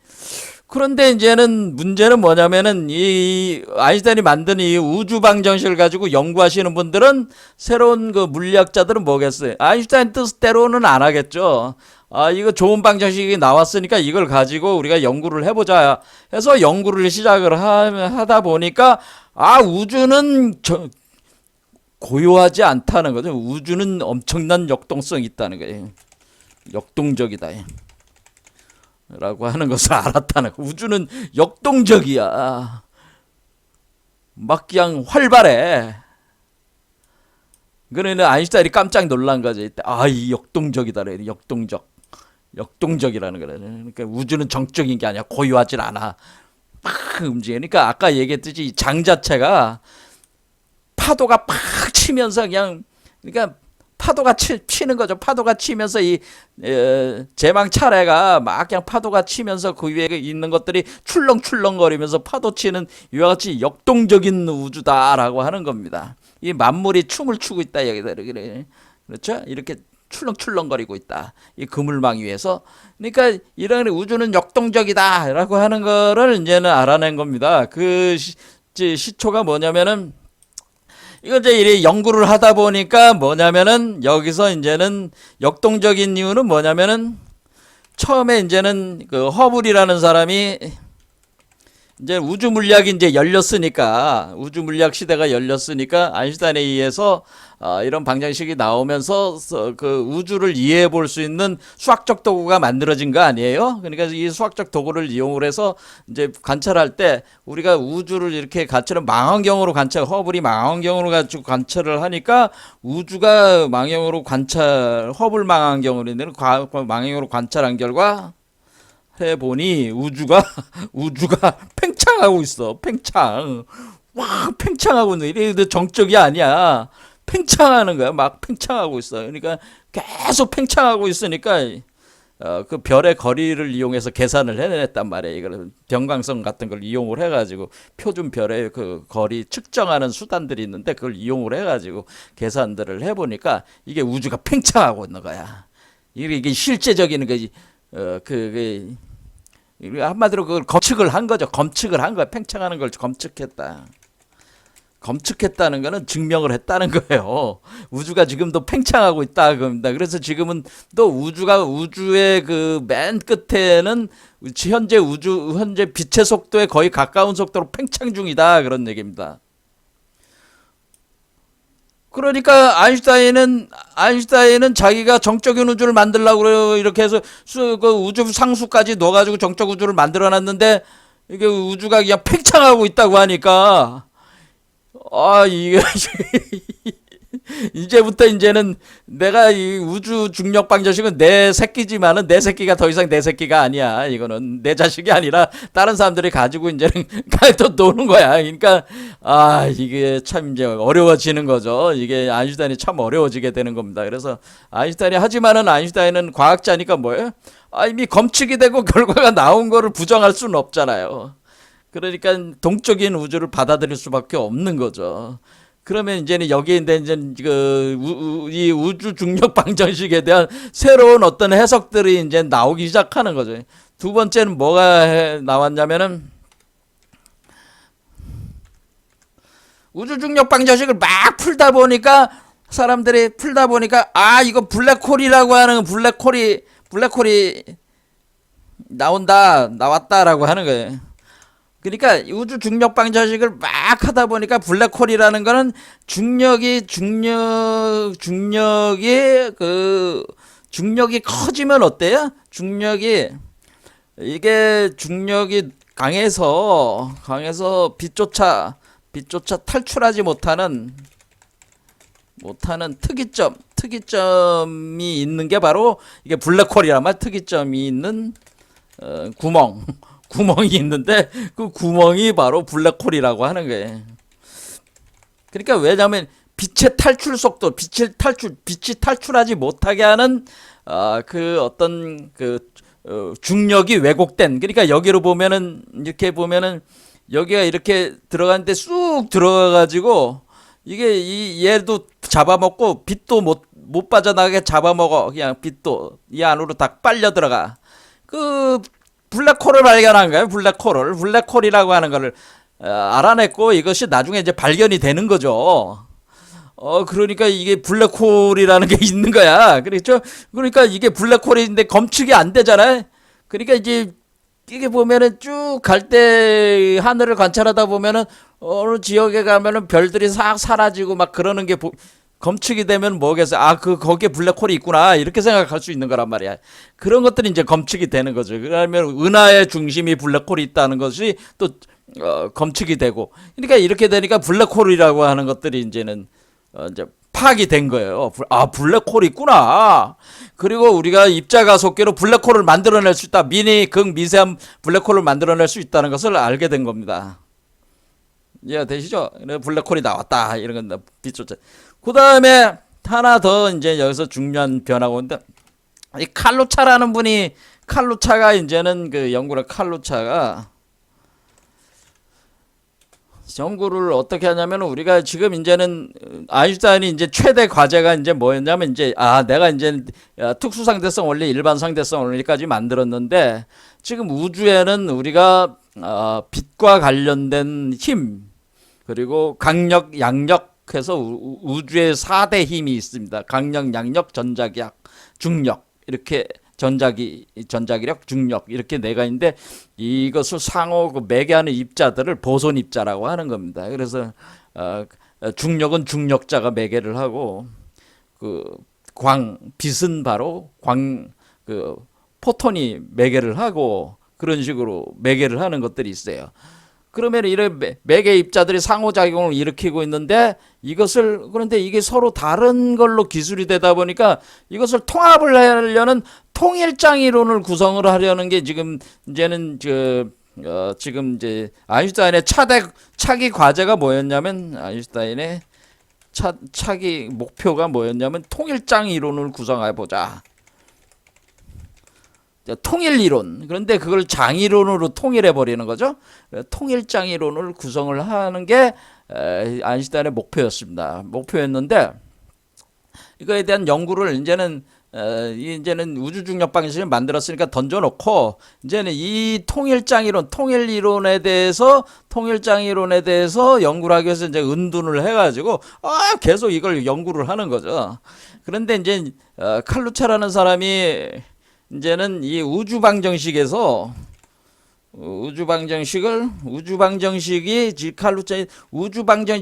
S1: 그런데 문제는 뭐냐면은 이 아인슈타인이 만든 이 우주 방정식을 가지고 연구하시는 분들은 새로운 그 물리학자들은 뭐겠어요? 아인슈타인 뜻대로는 안 하겠죠. 이거 좋은 방정식이 나왔으니까 이걸 가지고 우리가 연구를 해보자 해서 연구를 시작을 하다 보니까 우주는 고요하지 않다는 거죠. 우주는 엄청난 역동성이 있다는 거예요. 역동적이다. 라고 하는 것을 알았다는 거. 우주는 역동적이야. 막 그냥 활발해. 그러니까 아인슈타인이 깜짝 놀란 거지. 이 역동적이다. 역동적이라는 거래. 그러니까 우주는 정적인 게 아니야. 고요하진 않아. 막 움직이니까 아까 얘기했듯이 이 장 자체가 파도가 팍 치면서 그러니까 파도가 치는 거죠. 파도가 치면서 이 제망 차례가 막 그냥 파도가 치면서 그 위에 있는 것들이 출렁출렁거리면서 파도 치는 이와 같이 역동적인 우주다라고 하는 겁니다. 이 만물이 춤을 추고 있다 여기다 이렇게, 그렇죠? 이렇게 출렁출렁거리고 있다. 이 그물망 위에서. 그러니까 이런 우주는 역동적이다라고 하는 거를 이제는 알아낸 겁니다. 그 시초가 뭐냐면은, 이거 이제 이렇게 연구를 하다 보니까 뭐냐면은 여기서 이제는 역동적인 이유는 뭐냐면은 처음에 이제는 그 허블이라는 사람이 이제 우주 물리학이 이제 열렸으니까, 우주 물리학 시대가 열렸으니까 아인슈타인에 의해서 이런 방정식이 나오면서 그 우주를 이해해 볼 수 있는 수학적 도구가 만들어진 거 아니에요? 그러니까 이 수학적 도구를 이용을 해서 이제 관찰할 때 우리가 우주를 이렇게 관찰을 망원경으로 허블이 망원경으로 가지고 관찰을 하니까 우주가 망원경으로 허블 망원경으로 있는 망원경으로 관찰한 결과 해보니 우주가 팽창하고 있어. 팽창. 와, 팽창하고 있는. 이게 정적이 아니야. 팽창하는 거야. 막 팽창하고 있어. 그러니까 계속 팽창하고 있으니까 그 별의 거리를 이용해서 계산을 해냈단 말이야. 이걸 변광성 같은 걸 이용을 해가지고 표준 별의 그 거리 측정하는 수단들이 있는데 그걸 이용을 해가지고 계산들을 해보니까 이게 우주가 팽창하고 있는 거야. 이게 실제적인 거지. 한마디로 그걸 검측을 한 거죠. 검측을 한 거야. 팽창하는 걸 검측했다. 검측했다는 거는 증명을 했다는 거예요. 우주가 지금도 팽창하고 있다 겁니다. 그래서 지금은 또 우주의 그 맨 끝에는 현재 빛의 속도에 거의 가까운 속도로 팽창 중이다 그런 얘기입니다. 그러니까 아인슈타인은 자기가 정적인 우주를 만들려고 이렇게 해서 그 우주 상수까지 넣어가지고 정적 우주를 만들어놨는데 이게 우주가 그냥 팽창하고 있다고 하니까 이게 이제는 내가 이 우주 중력 방정식은 내 새끼지만은 내 새끼가 더 이상 내 새끼가 아니야. 이거는 내 자식이 아니라 다른 사람들이 가지고 이제는 또 노는 거야. 그러니까 이게 참 이제 어려워지는 거죠. 이게 아인슈타인이 참 어려워지게 되는 겁니다. 그래서 아인슈타인은 과학자니까 뭐예요? 이미 검측이 되고 결과가 나온 거를 부정할 수는 없잖아요. 그러니까 동적인 우주를 받아들일 수밖에 없는 거죠. 그러면 이제는 여기에 이제 이 우주 중력 방정식에 대한 새로운 어떤 해석들이 이제 나오기 시작하는 거죠. 두 번째는 뭐가 나왔냐면은 우주 중력 방정식을 막 풀다 보니까 이거 블랙홀이라고 하는 블랙홀이 나왔다라고 하는 거예요. 그러니까 우주 중력 방정식을 막 하다 보니까 블랙홀이라는 거는 중력이 커지면 어때요? 중력이 강해서 빛조차 탈출하지 못하는 특이점이 있는 게 바로 이게 블랙홀이란 말. 특이점이 있는 구멍이 있는데 그 구멍이 바로 블랙홀이라고 하는 거예요. 그러니까 왜냐하면 빛의 탈출 속도, 빛이 탈출하지 못하게 하는 중력이 왜곡된. 그러니까 여기로 보면은 이렇게 보면은 여기가 이렇게 들어가는데 쑥 들어가가지고 이게 얘도 잡아먹고 빛도 못 빠져나가게 잡아먹어. 그냥 빛도 이 안으로 다 빨려 들어가. 그 블랙홀을 발견한 거예요. 블랙홀이라고 하는 거를 알아냈고 이것이 나중에 이제 발견이 되는 거죠. 그러니까 이게 블랙홀이라는 게 있는 거야. 그렇죠? 그러니까 이게 블랙홀인데 검측이 안 되잖아요. 그러니까 이제 이게 보면은 쭉 갈 때 하늘을 관찰하다 보면은 어느 지역에 가면은 별들이 싹 사라지고 막 그러는 게 검측이 되면 뭐겠어요? 거기에 블랙홀이 있구나. 이렇게 생각할 수 있는 거란 말이야. 그런 것들이 이제 검측이 되는 거죠. 그러면 은하의 중심이 블랙홀이 있다는 것이 또 검측이 되고. 그러니까 이렇게 되니까 블랙홀이라고 하는 것들이 이제는 이제 파악이 된 거예요. 블랙홀이 있구나. 그리고 우리가 입자가속계로 블랙홀을 만들어낼 수 있다. 극미세한 블랙홀을 만들어낼 수 있다는 것을 알게 된 겁니다. 이해되시죠? 블랙홀이 나왔다. 이런 건 빛조차. 그 다음에 하나 더 이제 여기서 중요한 변화가 오는데, 이 칼루차가 이제는 그 칼루차가 연구를 어떻게 하냐면 우리가 지금 이제는 아인슈타인이 이제 최대 과제가 이제 뭐였냐면 이제 내가 이제 특수 상대성 원리, 일반 상대성 원리까지 만들었는데 지금 우주에는 우리가 빛과 관련된 힘 그리고 강력, 양력 해서 우주의 4대 힘이 있습니다. 강력, 양력, 전자기학, 중력 이렇게 전자기력, 중력 이렇게 네 가지인데 이것을 상호 그 매개하는 입자들을 보손 입자라고 하는 겁니다. 그래서 중력은 중력자가 매개를 하고 그 빛은 바로 그 포톤이 매개를 하고 그런 식으로 매개를 하는 것들이 있어요. 그러면 이런 매개 입자들이 상호작용을 일으키고 있는데 그런데 이게 서로 다른 걸로 기술이 되다 보니까 이것을 통합을 하려는 통일장 이론을 구성을 하려는 게 지금 이제 아인슈타인의 차기 과제가 뭐였냐면 아인슈타인의 차기 목표가 뭐였냐면 통일장 이론을 구성해 보자. 통일 이론. 그런데 그걸 장이론으로 통일해 버리는 거죠. 통일장 이론을 구성을 하는 게 아인슈타인의 목표였는데 이거에 대한 연구를 이제는 우주 중력 방식을 만들었으니까 던져놓고 이제는 이 통일장 이론에 대해서 연구를 하기 위해서 이제 은둔을 해가지고 계속 이걸 연구를 하는 거죠. 그런데 이제 칼루차라는 사람이 이제는 이 우주 방정식이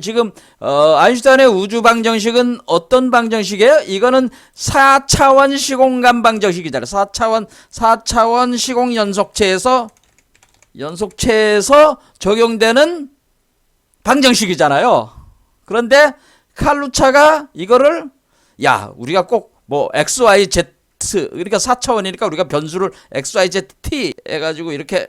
S1: 지금 아인슈타인의 우주 방정식은 어떤 방정식이에요? 이거는 4차원 시공간 방정식이잖아요. 4차원 시공 연속체에서 적용되는 방정식이잖아요. 그런데 칼루차가 이거를 우리가 꼭 뭐 XYZ 그러니까 4차원이니까 우리가 변수를 XYZT 해가지고 이렇게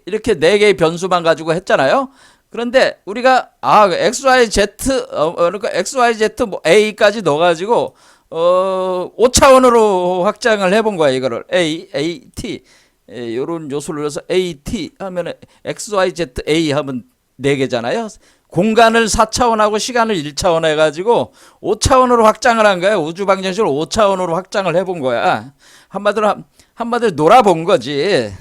S1: 이렇게 4개의 변수만 가지고 했잖아요. 그런데 우리가 그러니까 XYZ 뭐 A까지 넣어가지고 5차원으로 확장을 해본 거야. 이거를 T 요런 요소를 넣어서 AT 하면 XYZ A 하면 4개잖아요. 공간을 4차원하고 시간을 1차원 해가지고 5차원으로 확장을 한 거야. 우주 방정식을 5차원으로 확장을 해본 거야. 한마디로 놀아본 거지.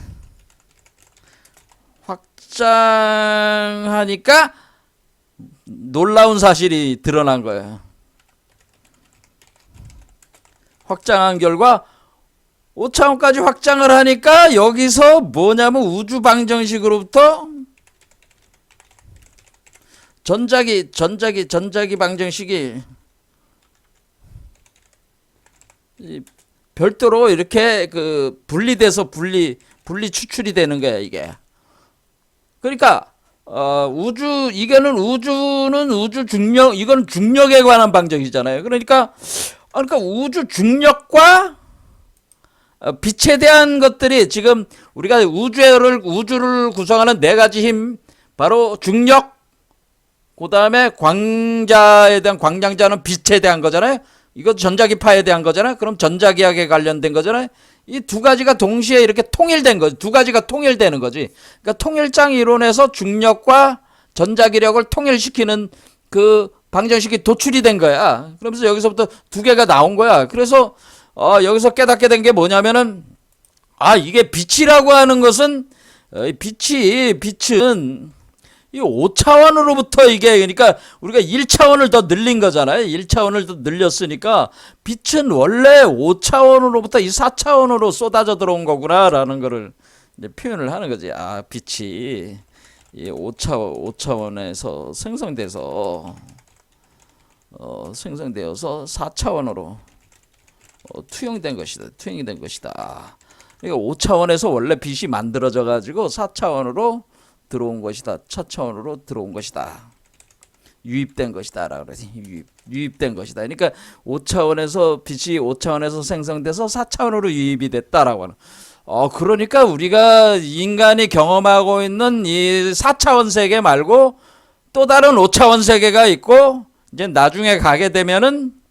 S1: 확장하니까 놀라운 사실이 드러난 거예요. 확장한 결과 5차원까지 확장을 하니까 여기서 뭐냐면 우주 방정식으로부터 전자기 방정식이 별도로 이렇게 분리돼서 분리 추출이 되는 거야, 이게. 그러니까 이거는 우주 중력, 이거는 중력에 관한 방정식이잖아요. 그러니까 우주 중력과 빛에 대한 것들이 지금 우리가 우주를 구성하는 4가지 힘, 바로 중력, 그 다음에 광량자는 빛에 대한 거잖아요. 이거 전자기파에 대한 거잖아요. 그럼 전자기학에 관련된 거잖아요. 이 2가지가 동시에 이렇게 통일된 거지. 2가지가 통일되는 거지. 그러니까 통일장 이론에서 중력과 전자기력을 통일시키는 그 방정식이 도출이 된 거야. 그러면서 여기서부터 2개가 나온 거야. 그래서 여기서 깨닫게 된 게 뭐냐면은 이게 빛이라고 하는 것은 빛은 이 5차원으로부터 이게 그러니까 우리가 1차원을 더 늘린 거잖아요. 1차원을 더 늘렸으니까 빛은 원래 5차원으로부터 이 4차원으로 쏟아져 들어온 거구나라는 거를 이제 표현을 하는 거지. 빛이 이 5차원에서 생성되어서 4차원으로 투영된 것이다. 그러니까 5차원에서 원래 빛이 만들어져 가지고 4차원으로 들어온 것이다. 차차원으로 들어온 것이다. 유입된 것이다. 라고 그러지. 유입된 것이다. 그러니까 5차원에서 빛이 5차원에서 생성돼서 4차원으로 유입이 됐다라고 하는. 그러니까 우리가 인간이 경험하고 있는 이 4차원 세계 말고 또 다른 5차원 세계가 있고 이제 나중에 가게 되면은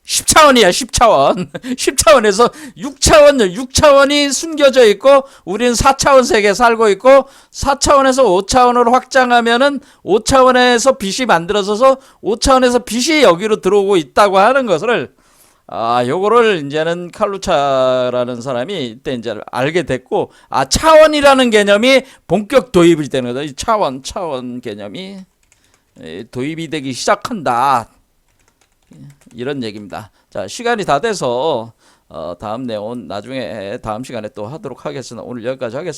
S1: 10차원이야, 10차원. 10차원에서 6차원이 숨겨져 있고, 우리는 4차원 세계에 살고 있고, 4차원에서 5차원으로 확장하면은 5차원에서 빛이 만들어져서 5차원에서 빛이 여기로 들어오고 있다고 하는 것을, 요거를 이제는 칼루차라는 사람이 이때 이제 알게 됐고, 차원이라는 개념이 본격 도입이 되는 거다. 이 차원 개념이 도입이 되기 시작한다. 이런 얘기입니다. 자, 시간이 다 돼서 다음 내용 나중에 다음 시간에 또 하도록 하겠습니다. 오늘 여기까지 하겠습니다.